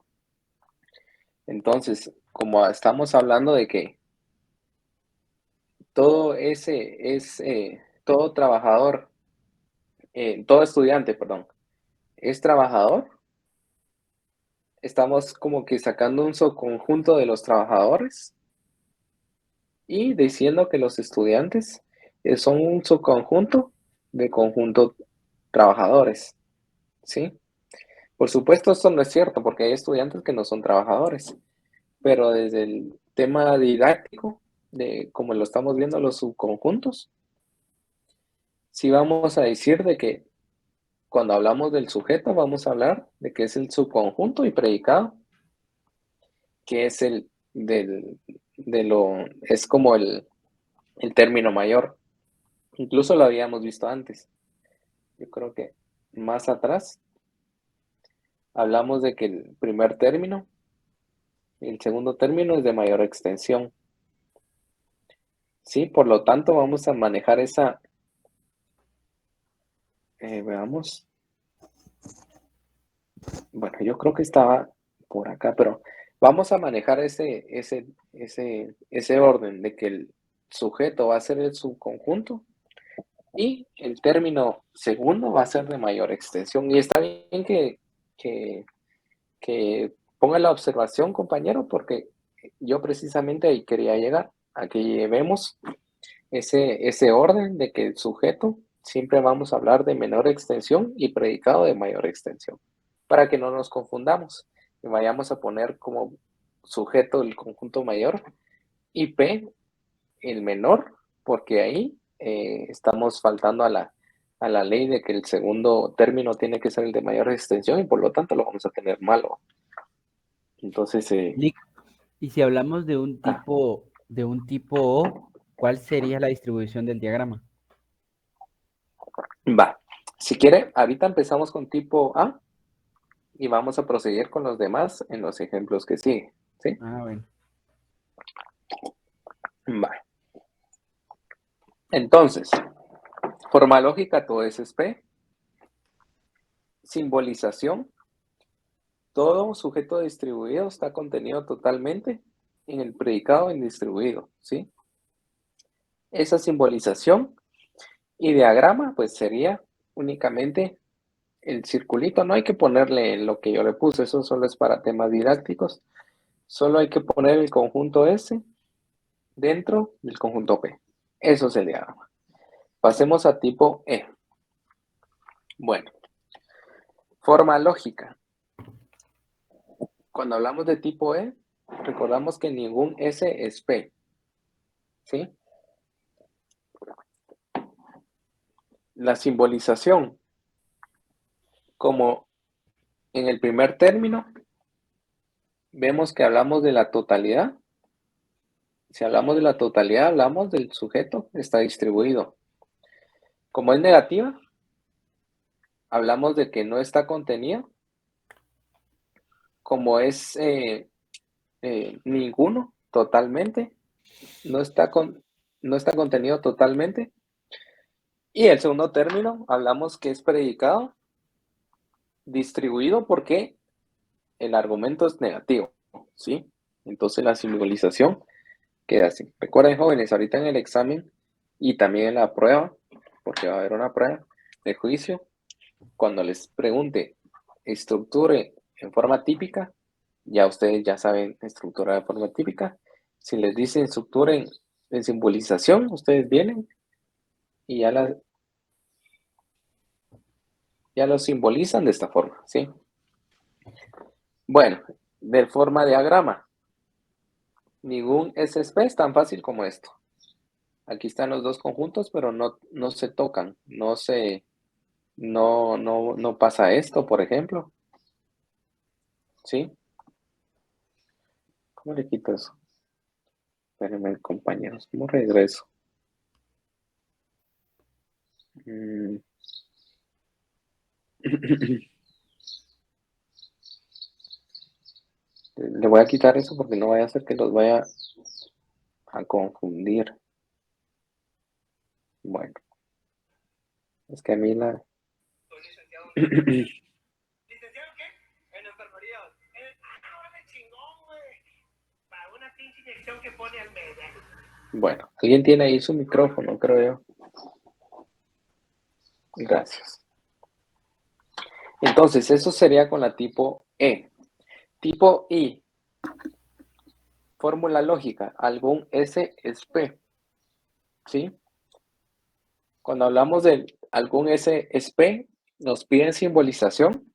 Entonces, como estamos hablando de que todo ese es, todo trabajador, todo estudiante, perdón, es trabajador, estamos como que sacando un subconjunto de los trabajadores y diciendo que los estudiantes son un subconjunto de conjunto trabajadores, ¿sí? Por supuesto, esto no es cierto porque hay estudiantes que no son trabajadores, pero desde el tema didáctico, de como lo estamos viendo los subconjuntos, sí vamos a decir de que cuando hablamos del sujeto vamos a hablar de que es el subconjunto y predicado, que es es como el término mayor. Incluso lo habíamos visto antes. Yo creo que más atrás hablamos de que el primer término y el segundo término es de mayor extensión. Sí, por lo tanto vamos a manejar esa, veamos, bueno, yo creo que estaba por acá, pero vamos a manejar ese orden de que el sujeto va a ser el subconjunto y el término segundo va a ser de mayor extensión. Y está bien que, que ponga la observación, compañero, porque yo precisamente ahí quería llegar, a que llevemos ese orden de que el sujeto siempre vamos a hablar de menor extensión y predicado de mayor extensión, para que no nos confundamos y vayamos a poner como sujeto el conjunto mayor y P el menor, porque ahí estamos faltando a la ley de que el segundo término tiene que ser el de mayor extensión y por lo tanto lo vamos a tener malo. Entonces, Nick, y si hablamos ah, de un tipo O, ¿cuál sería la distribución del diagrama? va. Si quiere, ahorita empezamos con tipo A y vamos a proseguir con los demás en los ejemplos que siguen, ¿sí? Ah, bueno. Va. Entonces, forma lógica, todo es P. Simbolización, todo sujeto distribuido está contenido totalmente en el predicado indistribuido, ¿sí? Esa simbolización y diagrama, pues sería únicamente el circulito. No hay que ponerle lo que yo le puse, eso solo es para temas didácticos. Solo hay que poner el conjunto S dentro del conjunto P. Eso es el diagrama. Pasemos a tipo E. Bueno, forma lógica. Cuando hablamos de tipo E, recordamos que ningún S es P, ¿sí? La simbolización, como en el primer término, vemos que hablamos de la totalidad. Si hablamos de la totalidad, hablamos del sujeto, está distribuido. Como es negativa, hablamos de que no está contenido. Como es ninguno, totalmente, no está, no está contenido totalmente. Y el segundo término, hablamos que es predicado, distribuido porque el argumento es negativo, ¿sí? Entonces la simbolización queda así. Recuerden, jóvenes, ahorita en el examen y también en la prueba, porque va a haber una prueba de juicio, cuando les pregunte estructure en forma típica, ya ustedes ya saben estructura de forma típica. Si les dice estructura en simbolización, ustedes vienen y ya lo simbolizan de esta forma, ¿sí? Bueno, de forma diagrama. Ningún SSP es tan fácil como esto. Aquí están los dos conjuntos, pero no se tocan, no pasa esto, por ejemplo. ¿Sí? ¿Cómo le quito eso? Espérenme, compañeros, ¿cómo regreso? Le voy a quitar eso porque no vaya a hacer que los vaya a confundir. Bueno, es que a mí la... ¿Licenciado qué? En enfermería. ¡Órale, chingón, güey! Para una pinche inyección que pone al medio. Bueno, alguien tiene ahí su micrófono, creo yo. Gracias. Entonces, eso sería con la tipo E. Tipo I. Fórmula lógica. Algún S es P. ¿Sí? Cuando hablamos de algún S es P, nos piden simbolización.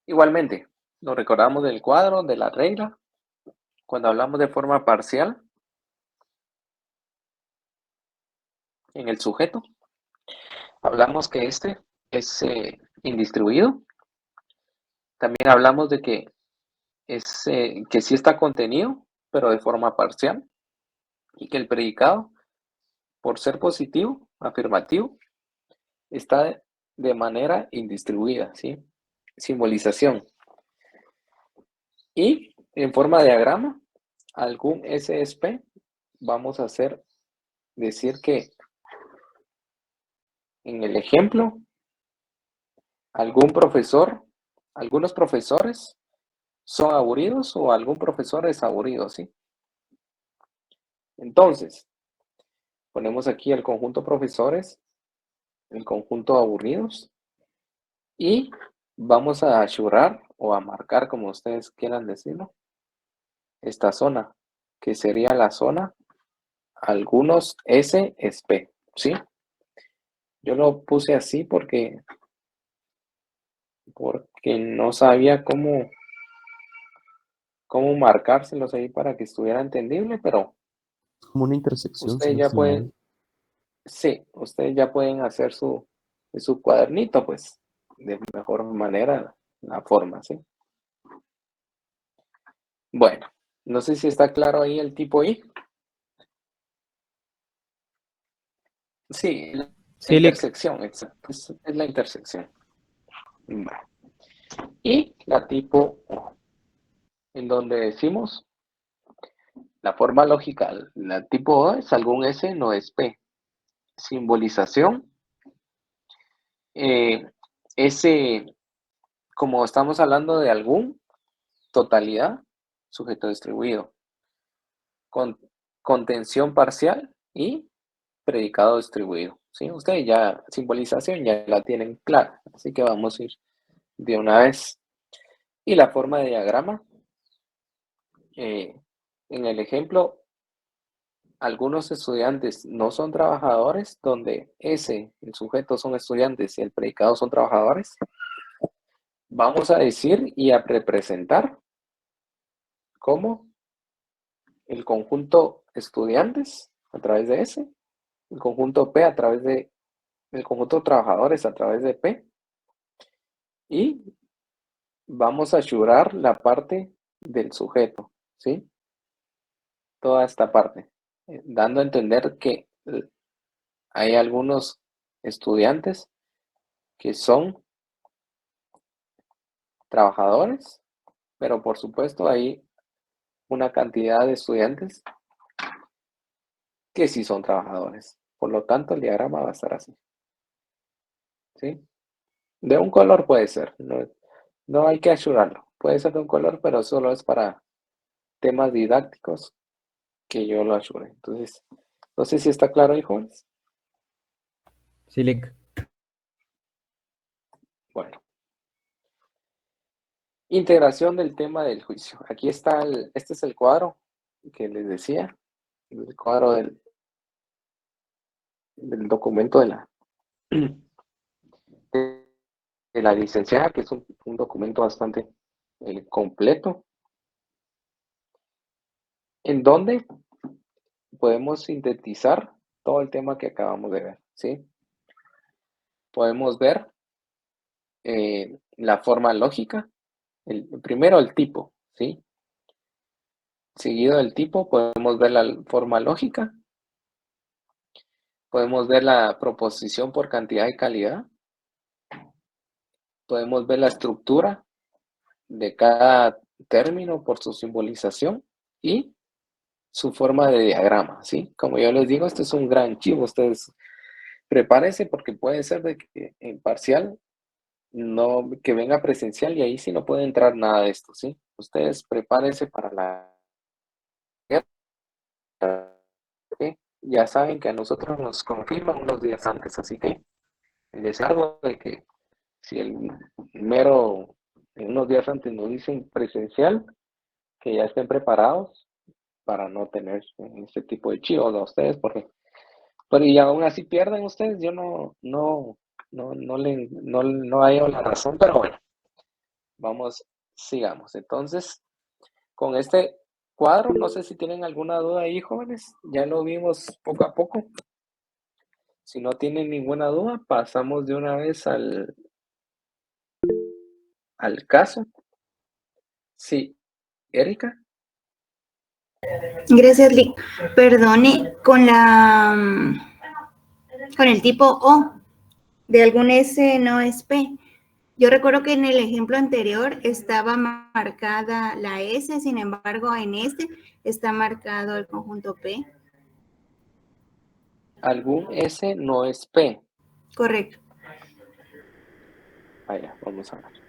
Igualmente, nos recordamos del cuadro, de la regla. Cuando hablamos de forma parcial, en el sujeto, hablamos que este es indistribuido. También hablamos de que que sí está contenido, pero de forma parcial. Y que el predicado, por ser positivo, afirmativo, está de manera indistribuida, ¿sí? Simbolización. Y en forma de diagrama, algún SSP, vamos a decir que en el ejemplo, algunos profesores son aburridos o algún profesor es aburrido, ¿sí? Entonces, ponemos aquí el conjunto profesores, el conjunto aburridos y vamos a achurar o a marcar, como ustedes quieran decirlo, esta zona, que sería la zona algunos S es P, ¿sí? Yo lo puse así porque no sabía cómo marcárselos ahí para que estuviera entendible, pero Como una intersección, si ustedes no ya estoy mal. pueden, sí, ustedes ya pueden hacer su cuadernito, pues, de mejor manera, la forma, ¿sí? Bueno, no sé si está claro ahí el tipo I. Sí, la Sí, Lick. intersección, exacto, es la intersección. Vale. Y la tipo O, en donde decimos la forma lógica, la tipo O es algún S, no es P. Simbolización, ese, como estamos hablando de algún, totalidad, sujeto distribuido, con contención parcial y predicado distribuido. ¿Sí? Ustedes ya, simbolización ya la tienen clara, así que vamos a ir de una vez. Y la forma de diagrama, en el ejemplo, algunos estudiantes no son trabajadores, donde el sujeto son estudiantes y el predicado son trabajadores. Vamos a decir y a representar como el conjunto estudiantes a través de S, el conjunto P a través de el conjunto trabajadores a través de P, y vamos a achurar la parte del sujeto, ¿sí? Toda esta parte, dando a entender que hay algunos estudiantes que son trabajadores, pero por supuesto hay una cantidad de estudiantes que sí son trabajadores. Por lo tanto, el diagrama va a estar así, ¿sí? De un color puede ser, no hay que achurarlo. Puede ser de un color, pero solo es para temas didácticos que yo lo ayude. Entonces, no sé si está claro ahí, jóvenes. Sí, Lick. Bueno, integración del tema del juicio. Aquí está este es el cuadro que les decía, el cuadro del documento de la licenciada, que es un documento bastante completo, en donde podemos sintetizar todo el tema que acabamos de ver, ¿sí? Podemos ver la forma lógica, primero el tipo, ¿sí? Seguido del tipo podemos ver la forma lógica, podemos ver la proposición por cantidad y calidad, podemos ver la estructura de cada término por su simbolización y su forma de diagrama, ¿sí? Como yo les digo, este es un gran chivo, ustedes prepárense porque puede ser de que en parcial no, que venga presencial y ahí sí no puede entrar nada de esto, ¿sí? Ustedes prepárense para la guerra, ¿sí? Ya saben que a nosotros nos confirman unos días antes, así que les hago de que si en unos días antes nos dicen presencial, que ya estén preparados para no tener este tipo de chivos a ustedes, porque pero y aún así pierden ustedes, yo no hallo la razón, pero bueno, vamos, sigamos. Entonces, con este cuadro, no sé si tienen alguna duda ahí, jóvenes, ya lo vimos poco a poco. Si no tienen ninguna duda, pasamos de una vez al caso. Sí, Erika. Gracias, Lick. Perdone, con el tipo O de algún S no es P. Yo recuerdo que en el ejemplo anterior estaba marcada la S, sin embargo, en este está marcado el conjunto P. Algún S no es P. Correcto. Vaya, vamos a ver.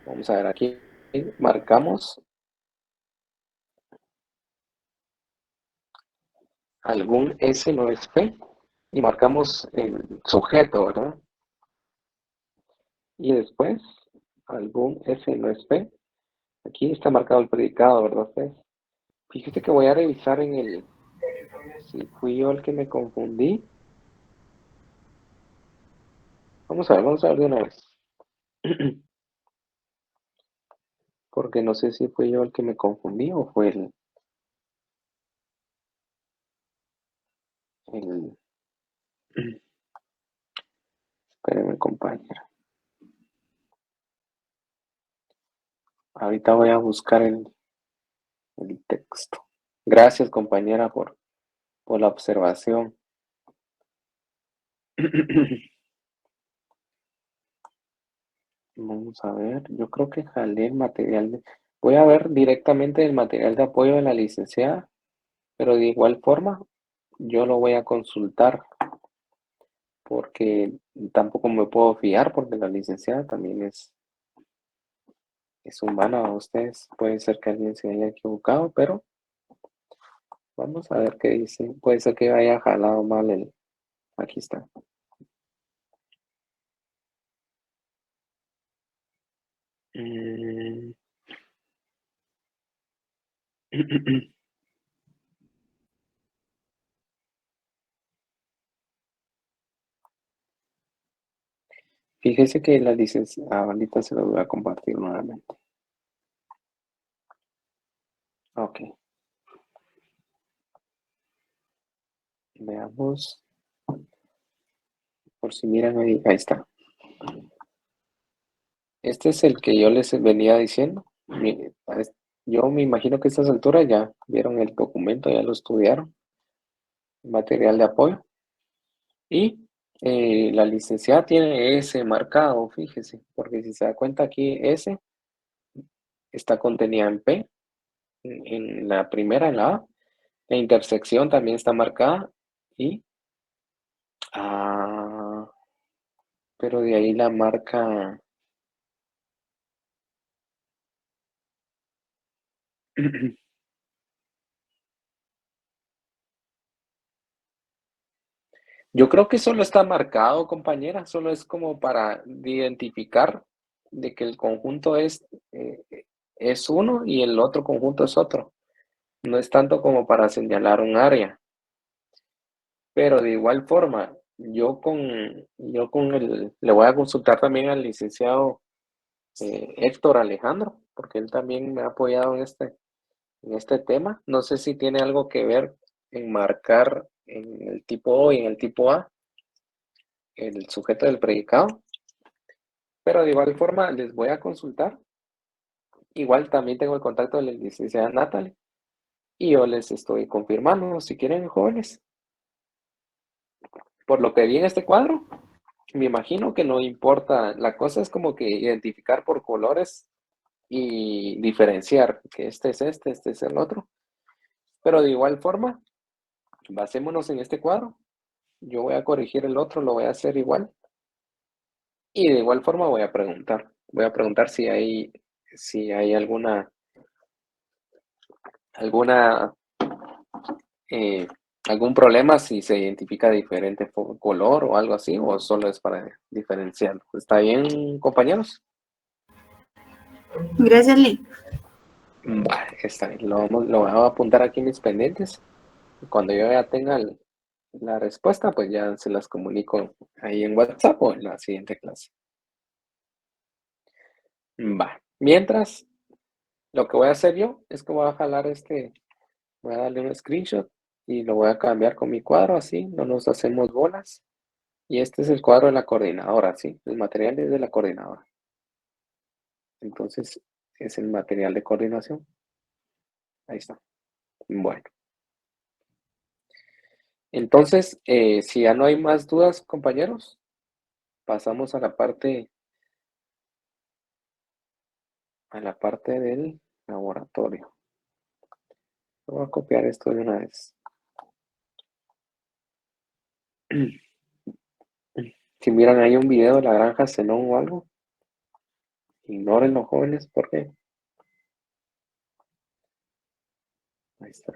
Vamos a ver, aquí marcamos algún S no es P y marcamos el sujeto, ¿verdad? Y después, algún S no es P. Aquí está marcado el predicado, ¿verdad? Fíjate que voy a revisar si fui yo el que me confundí. Vamos a ver de una vez. Porque no sé si fui yo el que me confundí o fue el espérenme, compañero. Ahorita voy a buscar el texto. Gracias, compañera, por la observación. Vamos a ver, yo creo que jalé el material. Voy a ver directamente el material de apoyo de la licenciada, pero de igual forma yo lo voy a consultar porque tampoco me puedo fiar porque la licenciada también es humana. Ustedes puede ser que alguien se haya equivocado, pero vamos a ver qué dice. Puede ser que haya jalado mal aquí está. Mm. Fíjese que la licenciada, ahorita se lo voy a compartir nuevamente. Ok. Veamos. Por si miran ahí, ahí está. Este es el que yo les venía diciendo. Yo me imagino que a estas alturas ya vieron el documento, ya lo estudiaron. Material de apoyo. Y la licenciada tiene S marcado, fíjese, porque si se da cuenta aquí S está contenida en P, en la primera, en la A. La intersección también está marcada y pero de ahí la marca Yo creo que solo está marcado, compañera, solo es como para identificar de que el conjunto es uno y el otro conjunto es otro. No es tanto como para señalar un área. Pero de igual forma, le voy a consultar también al licenciado Héctor Alejandro, porque él también me ha apoyado en este tema. No sé si tiene algo que ver en marcar en el tipo O y en el tipo A el sujeto del predicado, pero de igual forma les voy a consultar. Igual también tengo el contacto de la licenciada Natalie y yo les estoy confirmando, si quieren, jóvenes. Por lo que vi en este cuadro, me imagino que no importa, la cosa es como que identificar por colores y diferenciar que este es el otro. Pero de igual forma, basémonos en este cuadro. Yo voy a corregir el otro, lo voy a hacer igual. Y de igual forma voy a preguntar. Voy a preguntar si hay alguna algún problema, si se identifica diferente color o algo así, o solo es para diferenciarlo. ¿Está bien, compañeros? Gracias, Lee. Vale, está bien. Lo voy a apuntar aquí en mis pendientes. Cuando yo ya tenga la respuesta, pues ya se las comunico ahí en WhatsApp o en la siguiente clase. Va. Mientras, lo que voy a hacer yo es que voy a jalar voy a darle un screenshot y lo voy a cambiar con mi cuadro, así, no nos hacemos bolas. Y este es el cuadro de la coordinadora, ¿sí? El material es de la coordinadora. Entonces, es el material de coordinación. Ahí está. Bueno. Entonces, si ya no hay más dudas, compañeros, pasamos a la parte del laboratorio. Voy a copiar esto de una vez. Si miran ahí un video de la granja Zenón o algo, ignoren los jóvenes porque ahí está.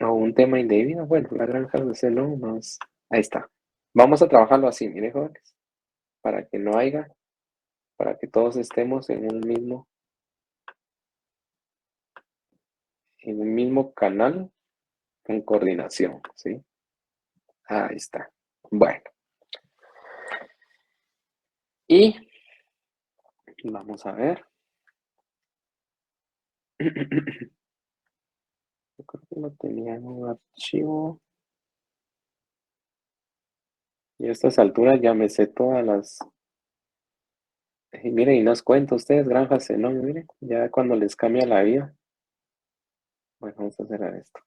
O un tema indebido, bueno, la granja de Zenón más. Ahí está. Vamos a trabajarlo así, miren, jóvenes, para que no haya, para que todos estemos en un mismo canal en coordinación, ¿sí? Ahí está. Bueno. Y vamos a ver. Yo creo que lo tenía en un archivo. Y a estas alturas ya me sé todas las... Y miren, y no os cuento ustedes, Granja Zenón, miren, ya cuando les cambia la vida. Bueno, vamos a hacer esto.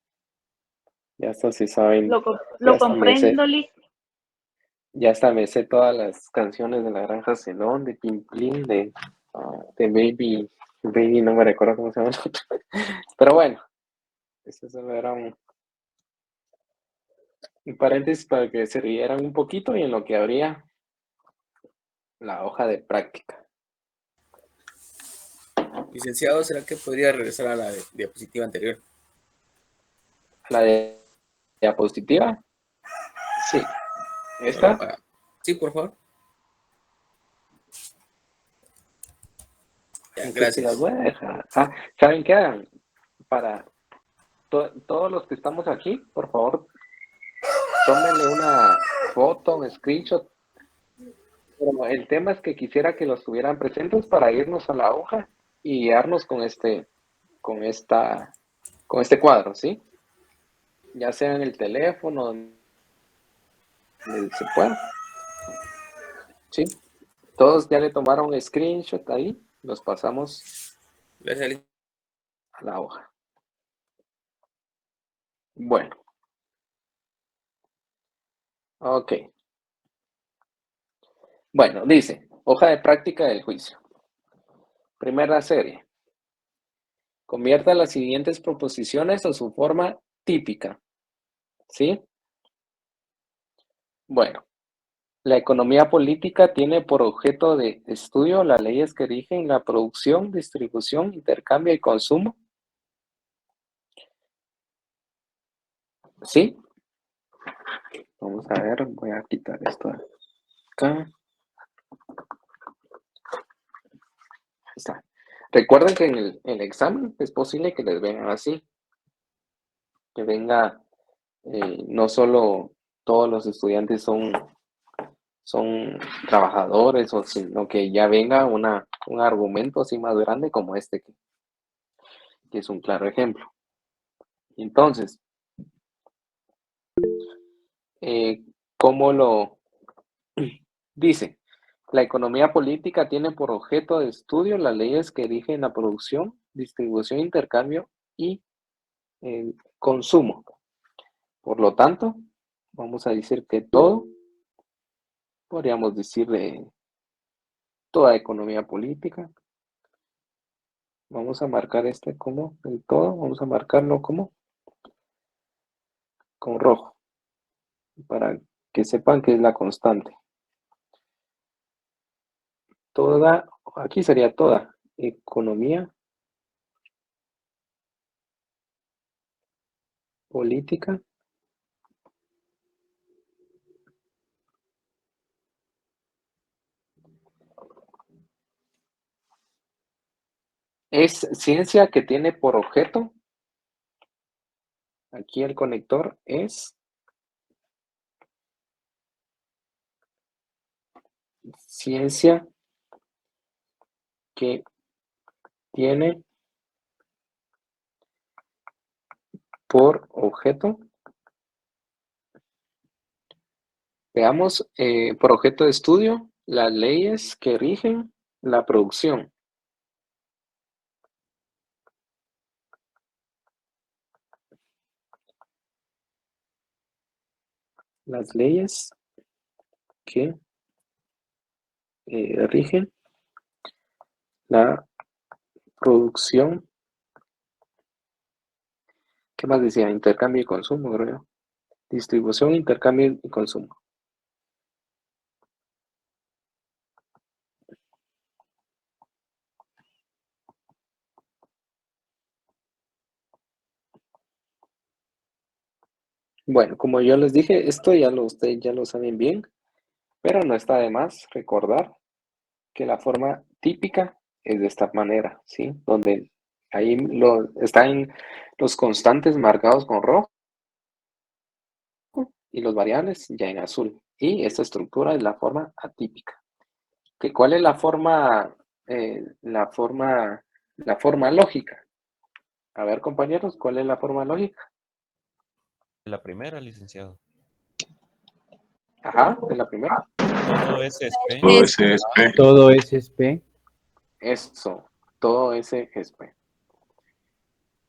Ya hasta si saben, Lo ya hasta comprendo, Lee. ya hasta me sé todas las canciones de la Granja Zenón, de Pimplín, de Baby, no me recuerdo cómo se llama el otro. Pero bueno, eso solo era un paréntesis para que se rieran un poquito y en lo que habría la hoja de práctica. Licenciado, ¿será que podría regresar a la diapositiva anterior? La diapositiva. Sí. ¿Esta? Sí, por favor. Ya, Pues gracias. sí las voy a dejar. ¿Saben qué hagan? Para todos los que estamos aquí, por favor, tómenle una foto, un screenshot. Pero el tema es que quisiera que los tuvieran presentes para irnos a la hoja y guiarnos con este cuadro, ¿sí? Ya sea en el teléfono, donde se pueda. ¿Sí? Todos ya le tomaron un screenshot ahí, los pasamos Gracias, a la hoja. Bueno. Ok. Bueno, dice, hoja de práctica del juicio. Primera serie. Convierta las siguientes proposiciones a su forma típica. ¿Sí? Bueno, la economía política tiene por objeto de estudio las leyes que rigen la producción, distribución, intercambio y consumo. ¿Sí? Vamos a ver, voy a quitar esto de acá. Ahí está. Recuerden que en el examen es posible que les vengan así, que venga, no solo todos los estudiantes son trabajadores, sino que ya venga un argumento así más grande como este, que es un claro ejemplo. Entonces, ¿cómo lo dice? La economía política tiene por objeto de estudio las leyes que rigen la producción, distribución, intercambio y consumo. Por lo tanto, vamos a decir que todo, podríamos decir de toda economía política. Vamos a marcar este como el todo, vamos a marcarlo como con rojo, para que sepan que es la constante. Toda, aquí sería toda economía política es ciencia que tiene por objeto, aquí el conector es ciencia que tiene por objeto, veamos, por objeto de estudio, las leyes que rigen la producción. Las leyes que rigen la producción. ¿Qué más decía? Intercambio y consumo, creo yo. Distribución, intercambio y consumo. Bueno, como yo les dije, esto ustedes ya lo saben bien, pero no está de más recordar que la forma típica es de esta manera, ¿sí? Donde ahí están los constantes marcados con rojo y los variables ya en azul. Y esta estructura es la forma atípica. ¿Cuál es la forma lógica? A ver, compañeros, ¿cuál es la forma lógica? La primera, licenciado. Ajá, de la primera. Todo es SP. Todo ese es P. Todo es SP. Eso, todo ese es P.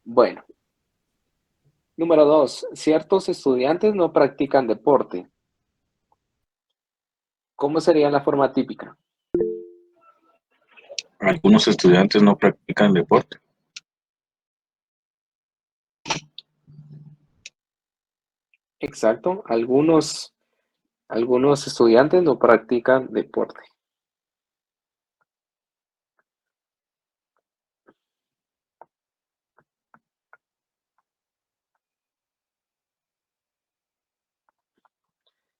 Bueno, número 2. Ciertos estudiantes no practican deporte. ¿Cómo sería la forma típica? Algunos estudiantes no practican deporte. Exacto, algunos estudiantes no practican deporte.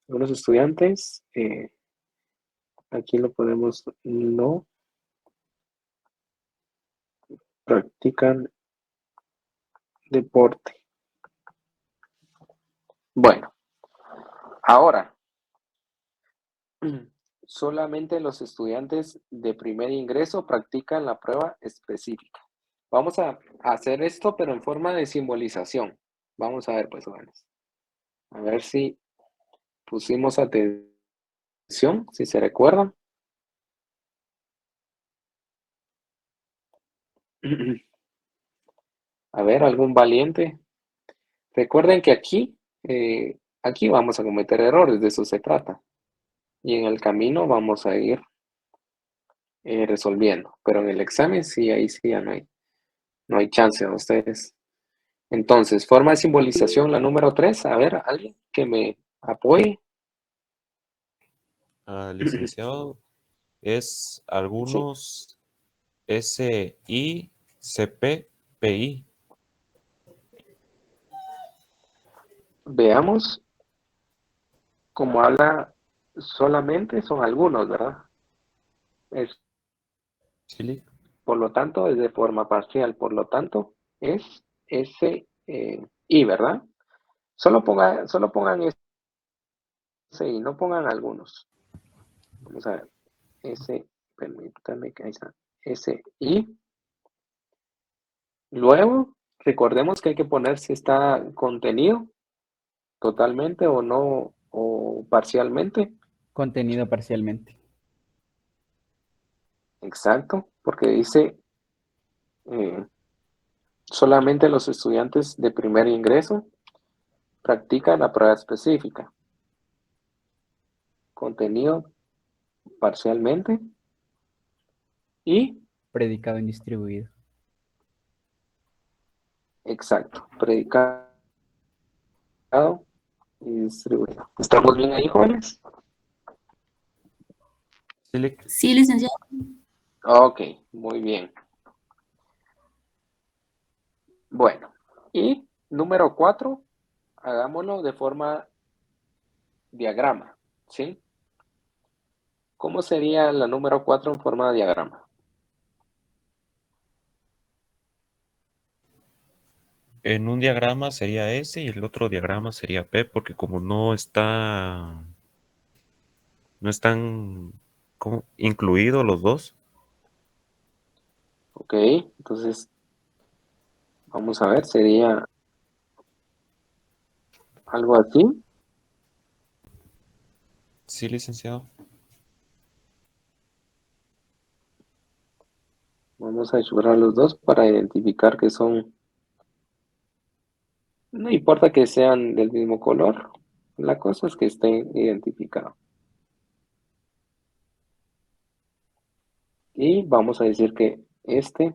Algunos estudiantes, aquí lo podemos, no practican deporte. Bueno, ahora, solamente los estudiantes de primer ingreso practican la prueba específica. Vamos a hacer esto, pero en forma de simbolización. Vamos a ver, pues, jóvenes. A ver si pusimos atención, si se recuerdan. A ver, algún valiente. Recuerden que aquí vamos a cometer errores, de eso se trata. Y en el camino vamos a ir resolviendo. Pero en el examen sí, ahí sí ya no hay chance a ustedes. Entonces, forma de simbolización, la número 3. A ver, alguien que me apoye. Licenciado, es Sí. algunos SICP PI. Veamos cómo habla solamente, son algunos, ¿verdad? Es, Chile. por lo tanto, es de forma parcial, por lo tanto, es ese y, ¿verdad? Solo pongan ese y, no pongan algunos. Vamos a ver, ese, permítame que ahí está, ese y. Luego, recordemos que hay que poner si está contenido totalmente o no, o parcialmente. Contenido parcialmente. Exacto, porque dice solamente los estudiantes de primer ingreso practican la prueba específica. Contenido parcialmente y Predicado indistribuido. exacto, predicado y distribuido. ¿Estamos bien ahí, jóvenes? Chile. Sí, licenciado. Ok, muy bien. Bueno, y número 4, hagámoslo de forma diagrama, ¿sí? ¿Cómo sería la número 4 en forma de diagrama? En un diagrama sería S y el otro diagrama sería P, porque como no están incluidos los dos. Ok, entonces vamos a ver, sería algo así. Sí, licenciado. Vamos a ayudar los dos para identificar que son, no importa que sean del mismo color, la cosa es que estén identificados. Y vamos a decir que este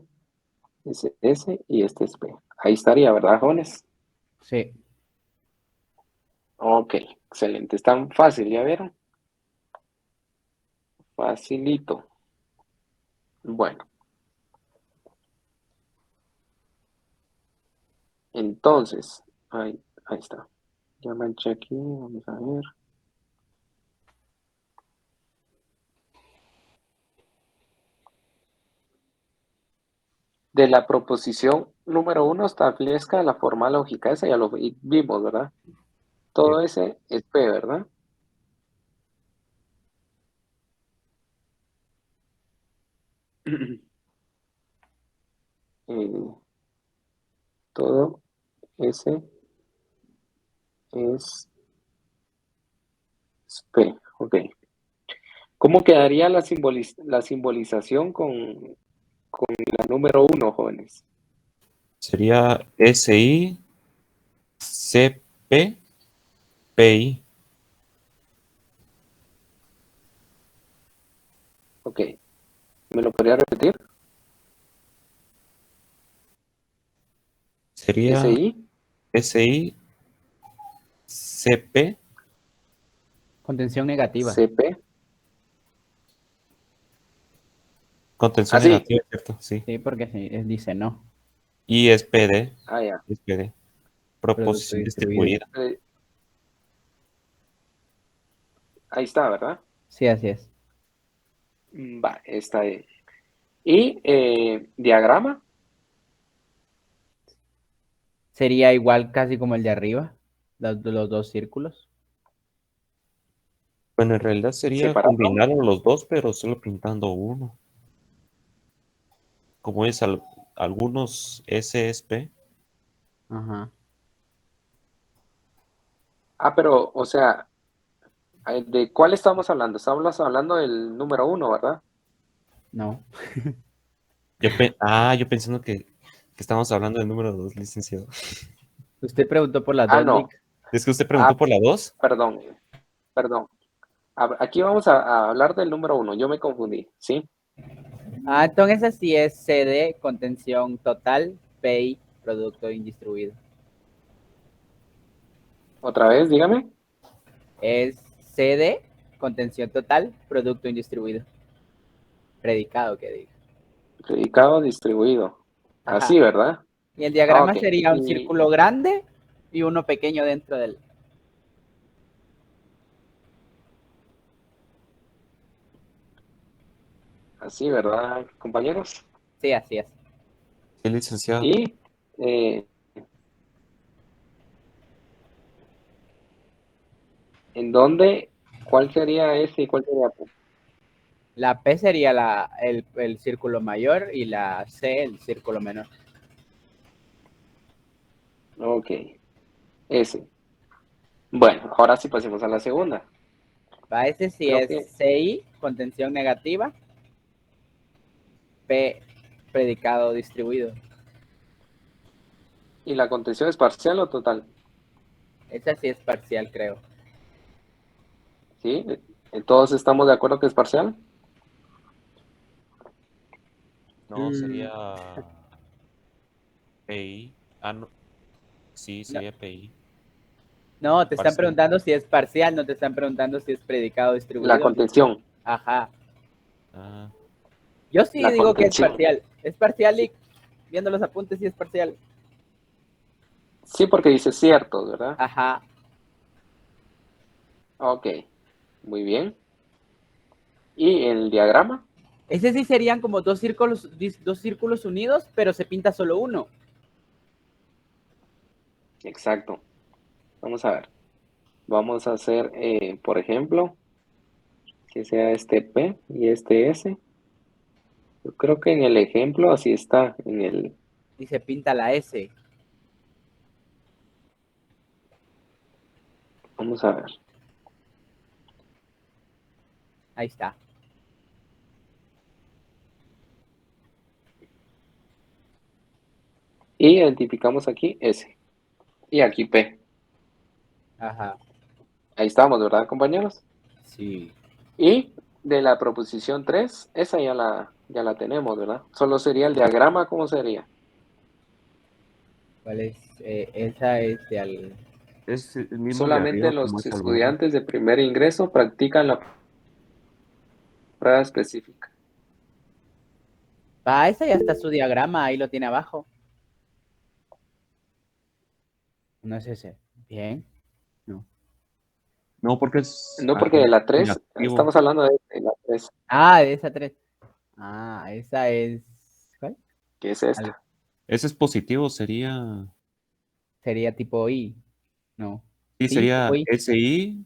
es S y este es P. Ahí estaría, ¿verdad, jóvenes? Sí. Ok, excelente. Es tan fácil, ¿ya vieron? Facilito. Bueno, entonces, ahí está. Ya manché aquí, vamos a ver. De la proposición número 1 establezca la forma lógica. Esa ya lo vimos, ¿verdad? Sí. Todo ese es P, ¿verdad? Eh, todo ese es P. Ok. ¿Cómo quedaría la simbolización con la número 1, jóvenes? Sería SI, CP, PI. Ok. ¿Me lo podría repetir? Sería SI, SI, CP, Contención negativa. CP. contención Así. negativa, ¿cierto? Sí. Sí, porque dice no. Y es PD, Ah, ya. es PD. Producto Proposición distribuido. distribuida. Ahí está, ¿verdad? Sí, así es. Va, está bien. Y diagrama. Sería igual casi como el de arriba. Los dos círculos. Bueno, en realidad sería Separado. combinar los dos, pero solo pintando uno. Como es algunos SSP. Ajá. Ah, pero, o sea, ¿de cuál estamos hablando? Estamos hablando del número 1, ¿verdad? No. Yo pensando que estamos hablando del número 2, licenciado. Usted preguntó por las Ah, dos, no. Lick. ¿Es que usted Ah, preguntó por la 2? perdón, perdón. Aquí vamos a hablar del número 1. Yo me confundí, ¿sí? Ah, entonces así es CD, contención total, PI, producto indistribuido. Otra vez, dígame. Es CD, contención total, producto indistribuido. Predicado, que diga. Predicado distribuido. Ajá. Así, ¿verdad? Y el Ah, diagrama ok. sería un Y círculo grande y uno pequeño dentro del... Así, ¿verdad, compañeros? Sí, así es. Sí, licenciado. Y eh, ¿en dónde? ¿Cuál sería S y cuál sería P? La P sería el círculo mayor y la C el círculo menor. Ok, S. Bueno, ahora sí pasemos a la segunda. Para ese sí Creo es que CI, contención negativa, P, predicado distribuido. ¿y la contención es parcial o total? Esa sí es parcial, creo. ¿Sí? ¿Todos estamos de acuerdo que es parcial? No, Mm, sería PI. Ah, no. Sí, no, sería PI. no, te están Parcial. preguntando si es parcial, no te están preguntando si es predicado La distribuido. contención, Ajá. Ah, Yo sí la digo que es contención. parcial. Es parcial y viendo los apuntes sí es parcial. Sí, porque dice cierto, ¿verdad? Ajá. Ok, muy bien. ¿Y el diagrama? Ese sí serían como dos círculos unidos, pero se pinta solo uno. Exacto. Vamos a ver. Vamos a hacer, por ejemplo, que sea este P y este S. Yo creo que en el ejemplo así está, en el... Y se pinta la S. Vamos a ver. Ahí está. Y identificamos aquí S. Y aquí P. Ajá. Ahí estamos, ¿verdad, compañeros? Sí. Y de la proposición 3 esa ya la tenemos, ¿verdad? Solo sería el diagrama, ¿cómo sería? ¿Cuál es? Esa es es el mismo de Solamente arriba como los es al borde. estudiantes de primer ingreso practican la prueba específica. Ah, esa ya está su diagrama, ahí lo tiene abajo. No es ese. Bien. No. No, porque es No porque de la 3 negativo. estamos hablando de la 3 Ah, de esa 3. Ah, esa es. ¿Cuál? que es Al- esta. Ese es positivo, sería. Sería tipo I. No. Sí, Sí, tipo sería I. SI,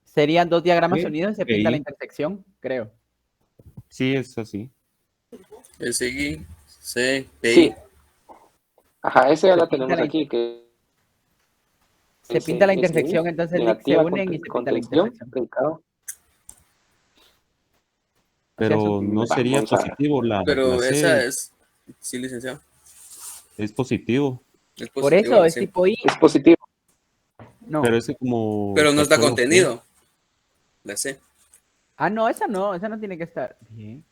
Serían dos diagramas P, unidos y se pinta la PI. intersección, creo. Sí, es así. SI, C, PI. Sí, ajá, esa ya Se la pinta tenemos la, aquí, que se es pinta la SI, intersección, entonces se negativa unen y se pinta la contención, intersección. predicado. Hacia su. Pero no sería Vamos a ver. positivo. La Pero esa C es, sí, licenciado, es positivo. es Por positivo eso la es C. tipo I. Es positivo. No. Pero ese como Pero no está cachuelo, ¿qué? contenido, la C. Ah, no, esa no tiene que estar. Bien.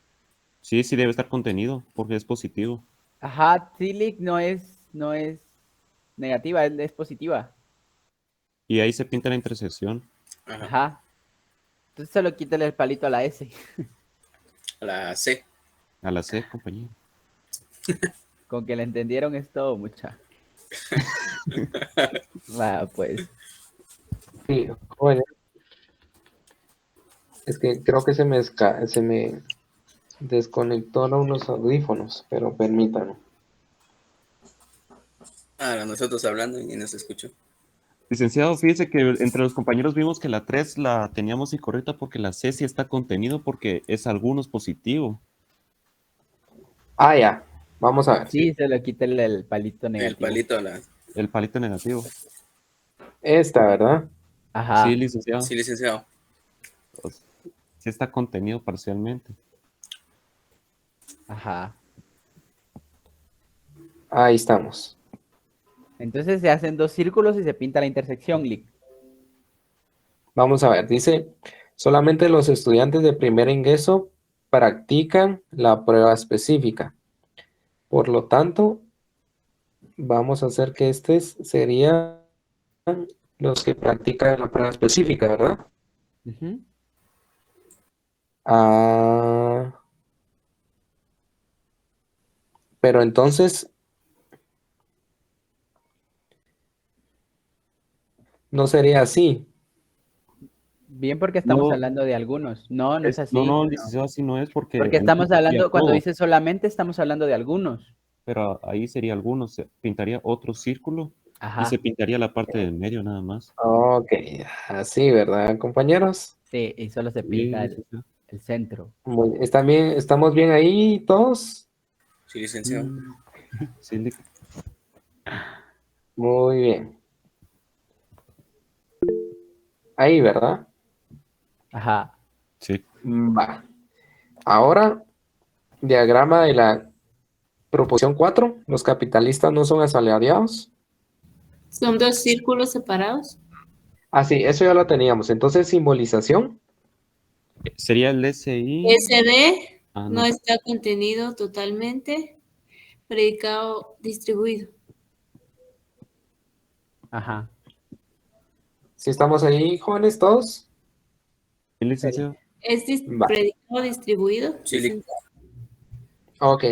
Sí, sí debe estar contenido porque es positivo. Ajá, Tilic no es negativa, es positiva. Y ahí se pinta la intersección Ajá, Ajá. Entonces solo quítale el palito a la S. la C. a la C, compañía. Con que la entendieron es todo, mucha. Va, pues. Sí, bueno, es que creo que se me desconectaron los audífonos, pero permítanme. Ahora nosotros hablando y nos escuchó. Licenciado, fíjese que entre los compañeros vimos que la 3 la teníamos incorrecta porque la C sí está contenido porque es algunos positivo. Ah, ya, vamos a ver. Sí, solo quítale el palito El negativo. palito a la... El palito negativo. Esta, ¿verdad? Sí, Ajá, licenciado. Sí, licenciado. Pues, sí está contenido parcialmente. ajá. Ahí estamos. Entonces se hacen dos círculos y se pinta la intersección, Lick. Vamos a ver, dice, solamente los estudiantes de primer ingreso practican la prueba específica. Por lo tanto, vamos a hacer que serían los que practican la prueba específica, ¿verdad? Ujú. Ah, pero entonces, No sería así. Bien, porque estamos No, hablando de algunos. No, no es así. no, licenciado, así no es porque Porque ahí estamos sería hablando, cuando todo, dice solamente, estamos hablando de algunos. pero ahí sería algunos, se pintaría otro círculo y se Ajá. pintaría la parte del medio nada más. Ok, así, ¿verdad, compañeros? Sí, y solo se Bien, pinta licenciado. el centro. ¿Están bien, estamos bien ahí todos? Sí, licenciado. Sí, Muy bien. Ahí, ¿verdad? Ajá. sí. Va. Ahora, diagrama de la proposición 4. Los capitalistas no son asalariados. Son dos círculos separados. Ah, sí, eso ya lo teníamos. Entonces, simbolización. Sería el SI. SD Ah, no no. está contenido totalmente. Predicado distribuido. Ajá. Si estamos ahí, jóvenes, todos. Sí, licenciado. ¿Es Va. predicado distribuido? Sí, Ok.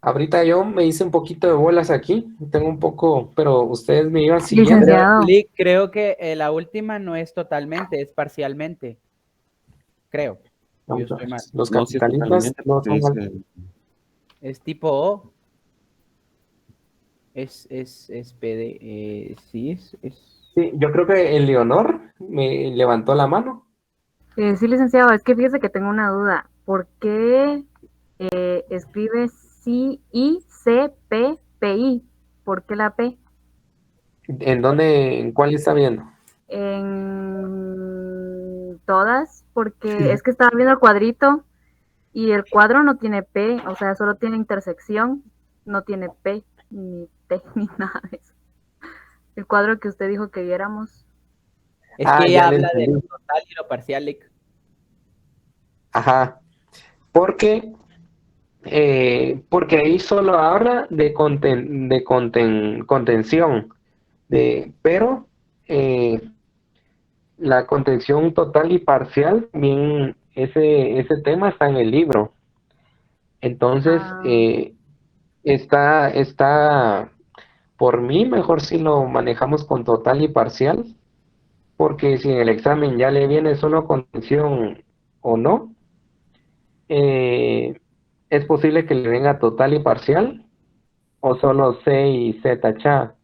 Ahorita yo me hice un poquito de bolas aquí. Tengo un poco, pero ustedes me iban siguiendo. Pero, Lick, creo que la última no es totalmente, es parcialmente. Creo. O yo estoy mal. Los No, sí es capitalistas totalmente no porque son dice, Es tipo O. Es PD. Sí, es. Sí, yo creo que el Leonor me levantó la mano. Sí, licenciado, es que fíjese que tengo una duda. ¿Por qué escribe CICPPI? ¿Por qué la P? ¿En dónde, en cuál está viendo? En todas, porque es que estaba viendo el cuadrito y el cuadro no tiene P, o sea, solo tiene intersección, no tiene P, ni T, ni nada de eso. El cuadro que usted dijo que viéramos. Es Ah, que ya ella le habla de lo entendí. total y lo parcial, Lick. Ajá. Porque ahí solo habla de contención, pero la contención total y parcial, bien, ese tema está en el libro. Entonces, está, por mí, mejor si lo manejamos con total y parcial, porque si en el examen ya le viene solo contención o no, es posible que le venga total y parcial, o solo C y Z tachada.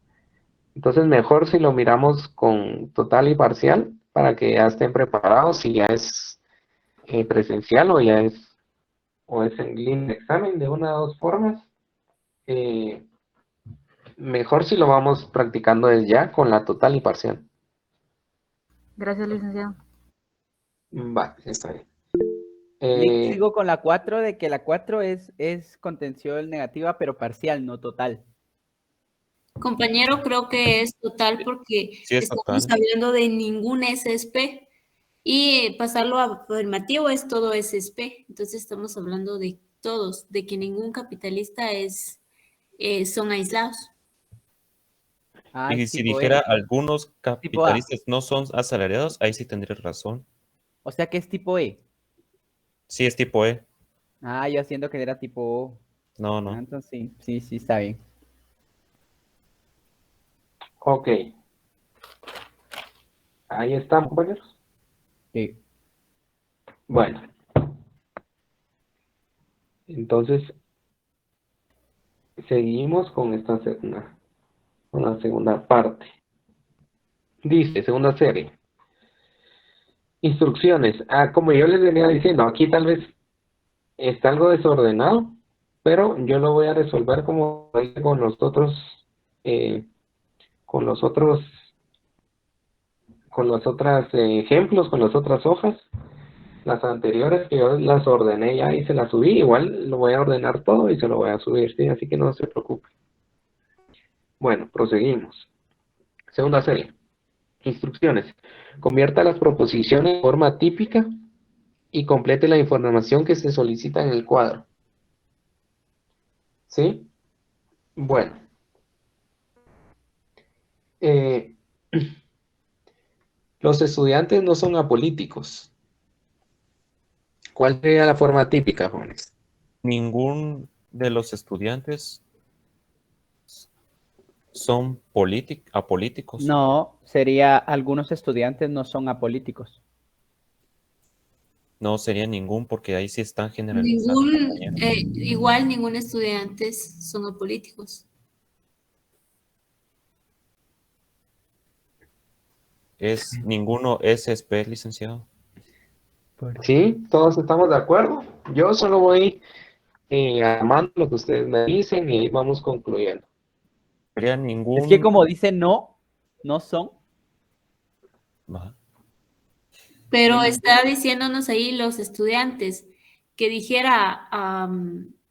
Entonces mejor si lo miramos con total y parcial para que ya estén preparados si ya es presencial o es en línea de examen de una o dos formas. Eh, Mejor si lo vamos practicando desde ya con la total y parcial. Gracias, licenciado. Va, está bien. Lick, sigo con la 4 de que la 4 es contención negativa, pero parcial, no total. Compañero, creo que es total porque sí es estamos total. hablando de ningún SSP y pasarlo a afirmativo es todo SSP. Entonces estamos hablando de todos, de que ningún capitalista son aislados. Ah, Y es si tipo dijera E. algunos Tipo A. capitalistas no son asalariados, ahí sí tendría razón. O sea que es tipo E. Sí es tipo E. Ah, yo haciendo que era tipo O. No, Ah, no. entonces sí, está bien. Ok. Ahí están, compañeros. Sí. Bueno. Entonces, seguimos con con la segunda parte. Dice, segunda serie. Instrucciones. Ah, como yo les venía diciendo, aquí tal vez está algo desordenado, pero yo lo voy a resolver como hice eh, con los otros, con los otros ejemplos, con las otras hojas. Las anteriores que yo las ordené ya y se las subí, igual lo voy a ordenar todo y se lo voy a subir, ¿sí? Así que no se preocupe. Bueno, proseguimos. Segunda serie. Instrucciones. Convierta las proposiciones en forma típica y complete la información que se solicita en el cuadro. ¿Sí? Bueno. Eh, los estudiantes no son apolíticos. ¿Cuál sería la forma típica, jóvenes? Ningún de los estudiantes son apolíticos. No, sería algunos estudiantes no son apolíticos. No sería ningún, porque ahí sí están generalizando. compañero. Igual ningún estudiante son apolíticos. Ninguno es SP, licenciado. Sí, todos estamos de acuerdo. Yo solo voy armando lo que ustedes me dicen y ahí vamos concluyendo. Sería ningún. Es que como dice no son. Ajá. Pero está diciéndonos ahí los estudiantes, que dijera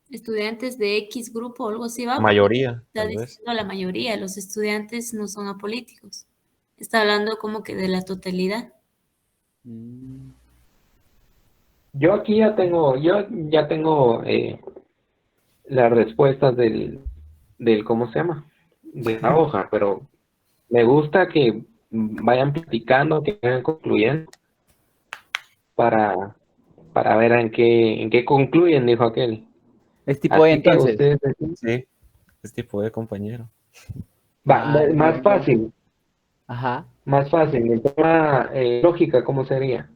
estudiantes de X grupo o algo así, va. Mayoría, Está tal vez. diciendo la mayoría, los estudiantes no son apolíticos. Está hablando como que de la totalidad. Yo aquí ya tengo las respuestas del ¿cómo se llama? De la hoja, pero me gusta que vayan platicando, que vayan concluyendo para ver en qué concluyen, dijo aquel. Es tipo Así que entonces. ustedes deciden. Sí, es tipo de compañero. Va, Vale, más bien, fácil, Ajá. más fácil. El tema lógica, ¿cómo sería?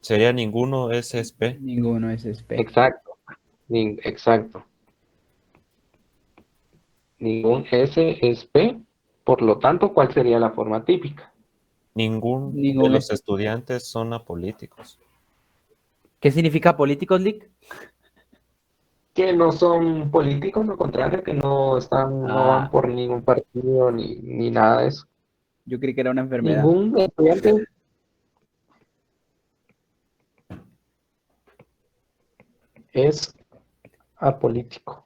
Sería ninguno SP. Ninguno es SP. Exacto, exacto. Ningún S es P, por lo tanto, ¿cuál sería la forma típica? Ningún de Ningún los SP. estudiantes son apolíticos. ¿Qué significa políticos, Lick? Que no son políticos, lo contrario, que no van por ningún partido ni nada de eso. Yo creí que era una enfermedad. Ningún estudiante es apolítico.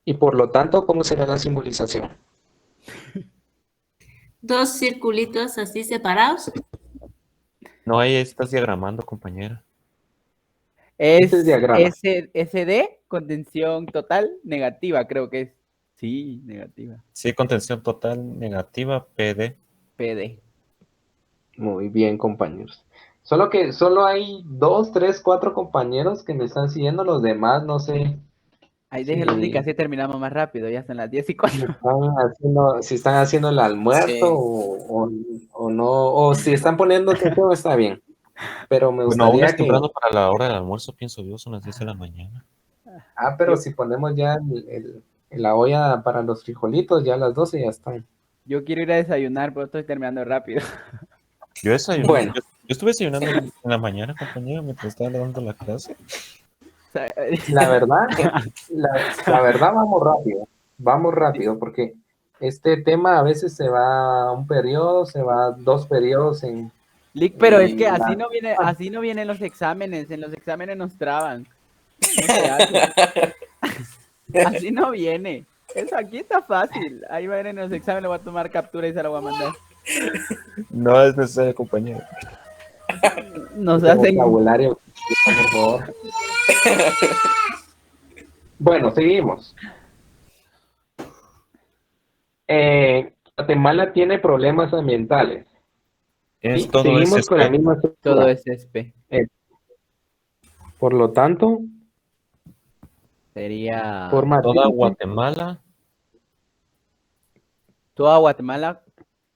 Y por lo tanto, ¿cómo será la simbolización? Dos circulitos así separados. No, ahí estás diagramando, compañera. Es Este es diagrama. SD, contención total, negativa, creo que es. Sí, negativa. Sí, contención total negativa, PD. PD. Muy bien, compañeros. Solo que solo hay 2, 3, 4 compañeros que me están siguiendo, los demás no sé Ahí si déjenlos, Lick, así terminamos más rápido. Ya son las 10:04. si están haciendo el almuerzo Sí. o no, o si están poniendo atención, está bien. Pero me Bueno, aún gustaría es que... temprano para la hora del almuerzo, pienso yo, son las 10 de la mañana. pero si ponemos ya la olla para los frijolitos, ya a las 12 ya están. Yo quiero ir a desayunar, pero estoy terminando rápido. Yo desayuné. Bueno. Yo estuve desayunando en la mañana, compañero, mientras estaba dando la clase. La verdad, la verdad vamos rápido, porque este tema a veces se va un periodo, se va 2 periodos en... Lick, pero es que así no vienen los exámenes. En los exámenes nos traban. No se hace. Así no viene. Eso aquí está fácil. Ahí va a ir en los exámenes, le voy a tomar captura y se la voy a mandar. No es necesario, compañero. Nos hacen... vocabulario, por favor. Bueno, seguimos. Guatemala tiene problemas ambientales. ¿Sí? Todo Seguimos es con la SP. misma estructura. Todo es SP. Por lo tanto, Sería... forma Toda típica, Guatemala Toda Guatemala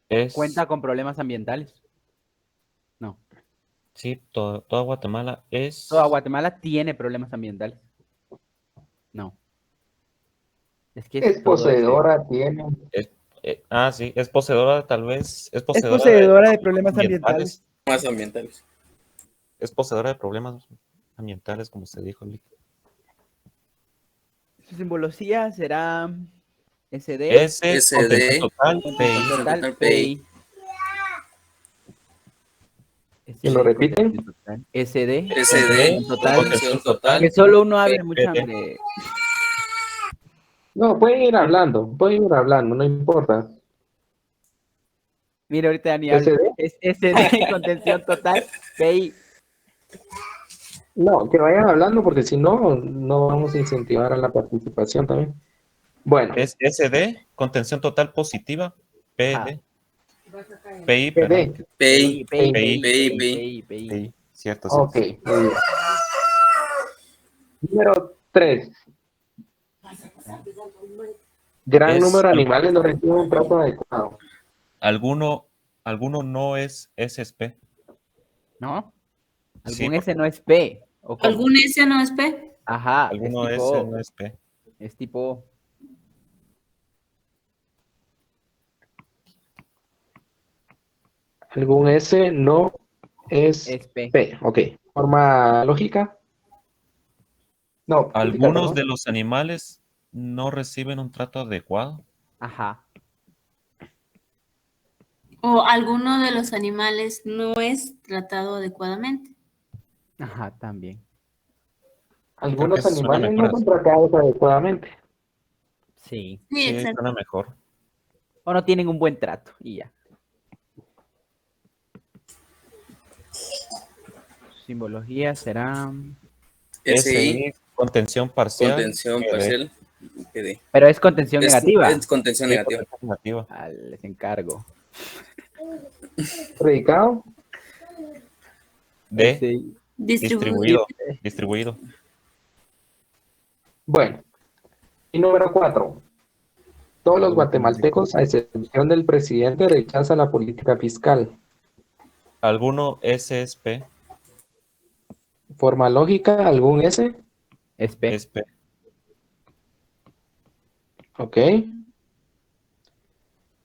es... cuenta con problemas ambientales. No. Sí, toda Guatemala es... Toda Guatemala tiene problemas ambientales. No. Es que es todo poseedora, tiene... sí, es poseedora, tal vez. Es Es poseedora, poseedora de problemas ambientales. Más ambientales. Es poseedora de problemas ambientales, como se dijo. Su simbología será SD. S, contención total, PI. Total, PI. ¿Y lo repiten? SD. SD, Total. contención total. Que solo uno hable mucha hambre. No, pueden ir hablando, no importa. Mira, ahorita ni hablo. SD. Es SD, contención total, PI. No, que vayan hablando porque si no, no vamos a incentivar a la participación también. Bueno, Es SD, contención total positiva, PD. PI, PD. perdón. PI. Cierto, Ok, cierto. muy bien. Número 3. Gran Es número de al- animales no reciben un trato adecuado. alguno no es SSP. ¿No? Sí, Algún S no es P. ¿O cómo? ¿Algún S no es P? Ajá, es alguno tipo S O. no es P. Es tipo O. Algún S no es Es P. P. Ok. Forma lógica. No, política, Algunos perdón. de los animales no reciben un trato adecuado. Ajá. ¿O alguno de los animales no es tratado adecuadamente? Ajá, también. Creo que Algunos suena animales mejor no son así. tratados adecuadamente. Sí. Sí, Sí, exacto. suena mejor. O no tienen un buen trato y ya. Simbología será... SI, contención parcial. contención PD. parcial. PD. Pero es contención negativa. Es contención Sí, negativa. contención negativa. Les encargo. Predicado. D. Sí. Distribuido. Distribuido. Bueno. Y número 4. Todos los guatemaltecos, a excepción del presidente, rechazan la política fiscal. Alguno SSP. Forma lógica, algún S. Es P. SP. Ok.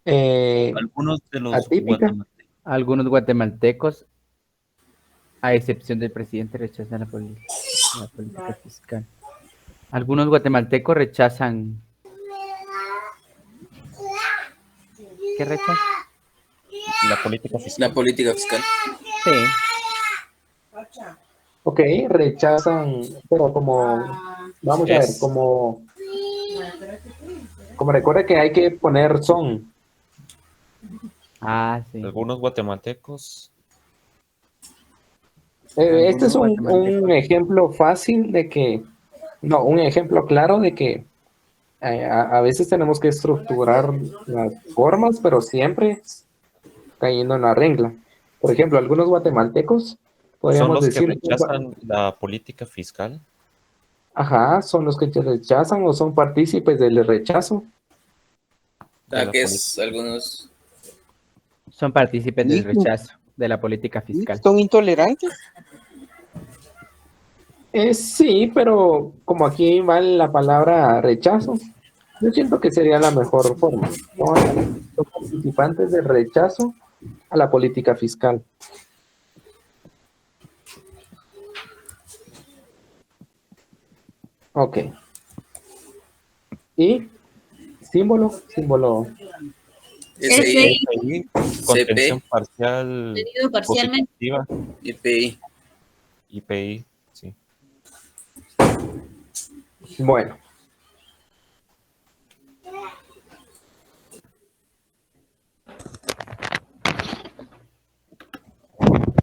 Algunos de los Atípica. guatemaltecos. Algunos guatemaltecos, a excepción del presidente, rechazan la política fiscal. Algunos guatemaltecos rechazan... ¿Qué rechazan? La política fiscal. La política fiscal. Sí. Ok, rechazan, pero como, vamos a ver, como recuerda que hay que poner son. Ah, sí. Algunos guatemaltecos. Este es Algunos un guatemaltecos. ejemplo fácil de que, no, un ejemplo claro de que a veces tenemos que estructurar las formas, pero siempre cayendo en la regla. Por ejemplo, algunos guatemaltecos, ¿Son podríamos los que decir, rechazan la política fiscal? ajá, son los que te rechazan o son partícipes del rechazo. Que es algunos... Son partícipes del rechazo de la política fiscal. ¿Son intolerantes? Sí, pero como aquí va la palabra rechazo, yo siento que sería la mejor forma. Son participantes del rechazo a la política fiscal. Ok. ¿Y símbolo? Símbolo. SI. Contención parcial. Medido parcialmente. Positiva. IPI. IPI, sí. Bueno.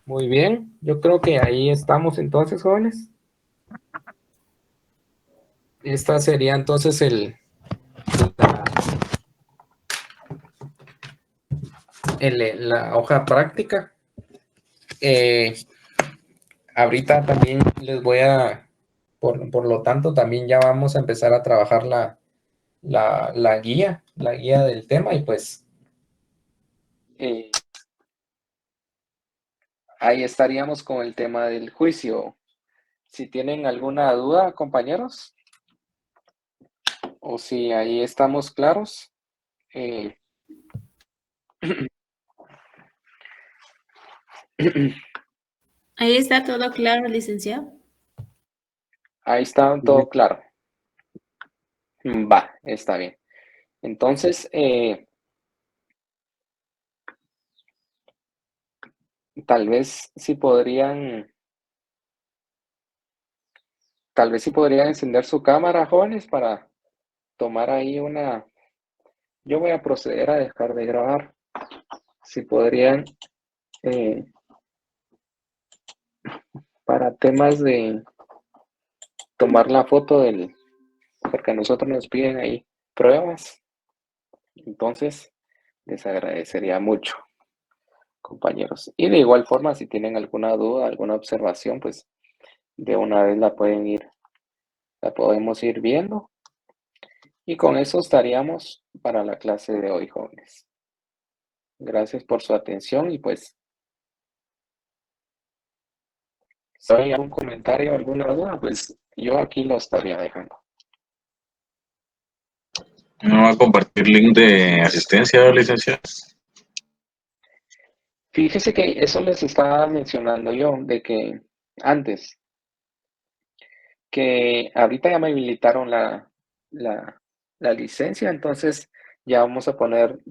Muy bien, yo creo que ahí estamos entonces, jóvenes. Esta sería entonces la hoja práctica. Ahorita también les voy a, por lo tanto, también ya vamos a empezar a trabajar la guía del tema y pues ahí estaríamos con el tema del juicio. Si tienen alguna duda, compañeros, o si ahí estamos claros. Ahí está todo claro, licenciado. Ahí está todo claro. Va, está bien. Entonces, tal vez sí podrían encender su cámara, jóvenes, para tomar ahí una... Yo voy a proceder a dejar de grabar. Si podrían, para temas de tomar la foto porque a nosotros nos piden ahí pruebas. Entonces, les agradecería mucho, compañeros. Y de igual forma, si tienen alguna duda, alguna observación, pues de una vez la podemos ir viendo Y con eso estaríamos para la clase de hoy, jóvenes. Gracias por su atención y pues, si hay algún comentario, alguna duda, pues yo aquí lo estaría dejando. ¿No va a compartir link de asistencia, licenciado? Fíjese que eso les estaba mencionando yo, de que antes, que ahorita ya me habilitaron la licencia, entonces ya vamos a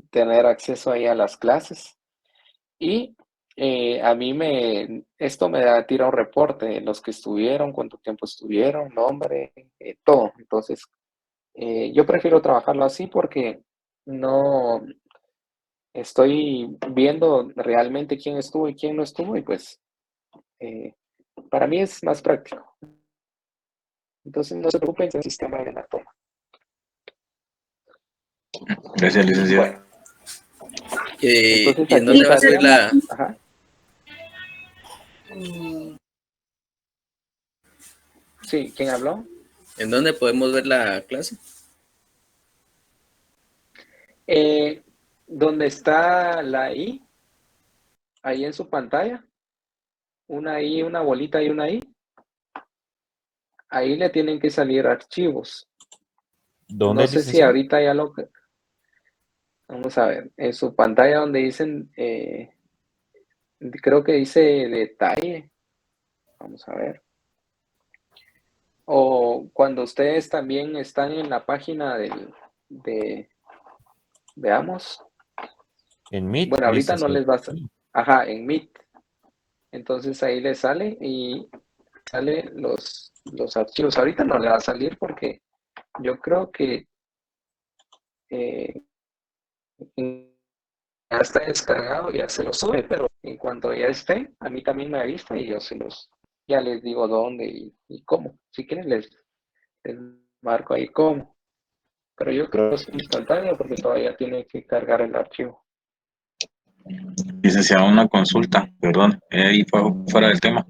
tener acceso ahí a las clases. Y a mí esto me tira un reporte de los que estuvieron, cuánto tiempo estuvieron, nombre, todo. Entonces, yo prefiero trabajarlo así porque no estoy viendo realmente quién estuvo y quién no estuvo y pues para mí es más práctico. Entonces, no se preocupen, el sistema de la toma. Gracias, licenciado. Bueno, entonces ¿Y en aquí dónde va a estaría- ser la... Ajá. Sí, ¿quién habló? ¿En dónde podemos ver la clase? Donde está la I, ahí en su pantalla, una I, una bolita y una I, ahí le tienen que salir archivos. ¿Dónde, No sé si licenciado? ahorita ya lo... Vamos a ver, en su pantalla donde dicen, creo que dice detalle, vamos a ver. O cuando ustedes también están en la página veamos. En Meet, Bueno, ahorita no licenciado. les va a... Ajá, en Meet. Entonces ahí le sale y sale los archivos. Ahorita no le va a salir porque yo creo que ya está descargado, ya se lo sube, pero en cuanto ya esté, a mí también me avisa y yo ya les digo dónde y cómo. Si quieren les marco ahí cómo. Pero yo creo que es instantáneo porque todavía tiene que cargar el archivo. Licenciado, una consulta, perdón, ahí fuera del tema.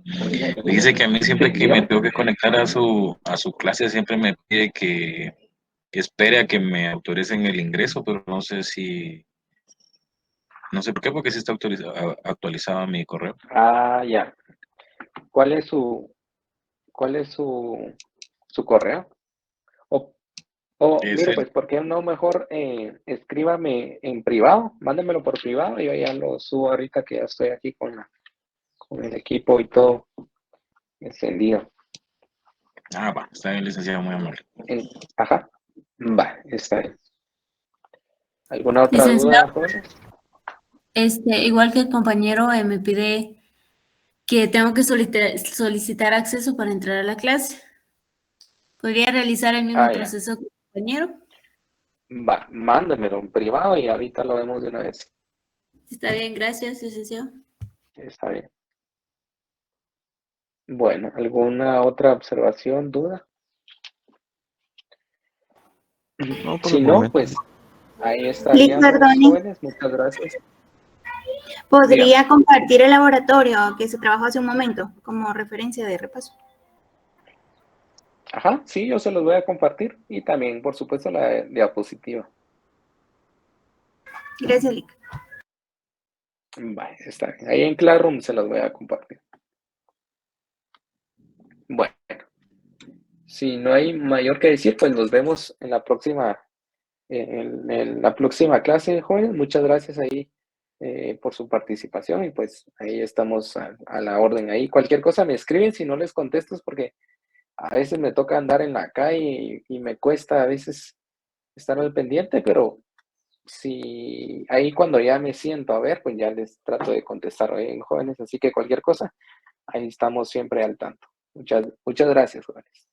Dice que a mí siempre Sí, que me dígame. tengo que conectar a su clase siempre me pide que espere a que me autoricen el ingreso, pero no sé por qué, porque sí está actualizado mi correo. Ah, ya. ¿Cuál es su correo? Es Mire, el, pues, ¿por qué no mejor escríbame en privado? Mándemelo por privado y yo ya lo subo ahorita que ya estoy aquí con el equipo y todo encendido. va, está bien, licenciado, muy amable. Ajá, va, está bien. ¿Alguna otra Licenciado, duda, jóvenes? igual que el compañero me pide que tengo que solicitar acceso para entrar a la clase. ¿Podría realizar el mismo Ah, ya. proceso que el compañero? Va, mándemelo en privado y ahorita lo vemos de una vez. Está bien, gracias, licenciado. Está bien. Bueno, ¿alguna otra observación, duda? No, por Si el no, momento. pues ahí Lick, estaríamos, perdone, jóvenes. Muchas gracias. ¿podría compartir el laboratorio que se trabajó hace un momento como referencia de repaso? Ajá, sí, yo se los voy a compartir y también, por supuesto, la diapositiva. Gracias, Lick. Vale, está bien. Ahí en Classroom se los voy a compartir. Bueno, si no hay mayor que decir, pues nos vemos en la próxima, en la próxima clase, jóvenes. Muchas gracias ahí por su participación y pues ahí estamos a la orden. Ahí cualquier cosa me escriben si no les contesto es porque a veces me toca andar en la calle y me cuesta a veces estar al pendiente, pero si ahí cuando ya me siento a ver, pues ya les trato de contestar, jóvenes, así que cualquier cosa, ahí estamos siempre al tanto. Muchas gracias, jóvenes.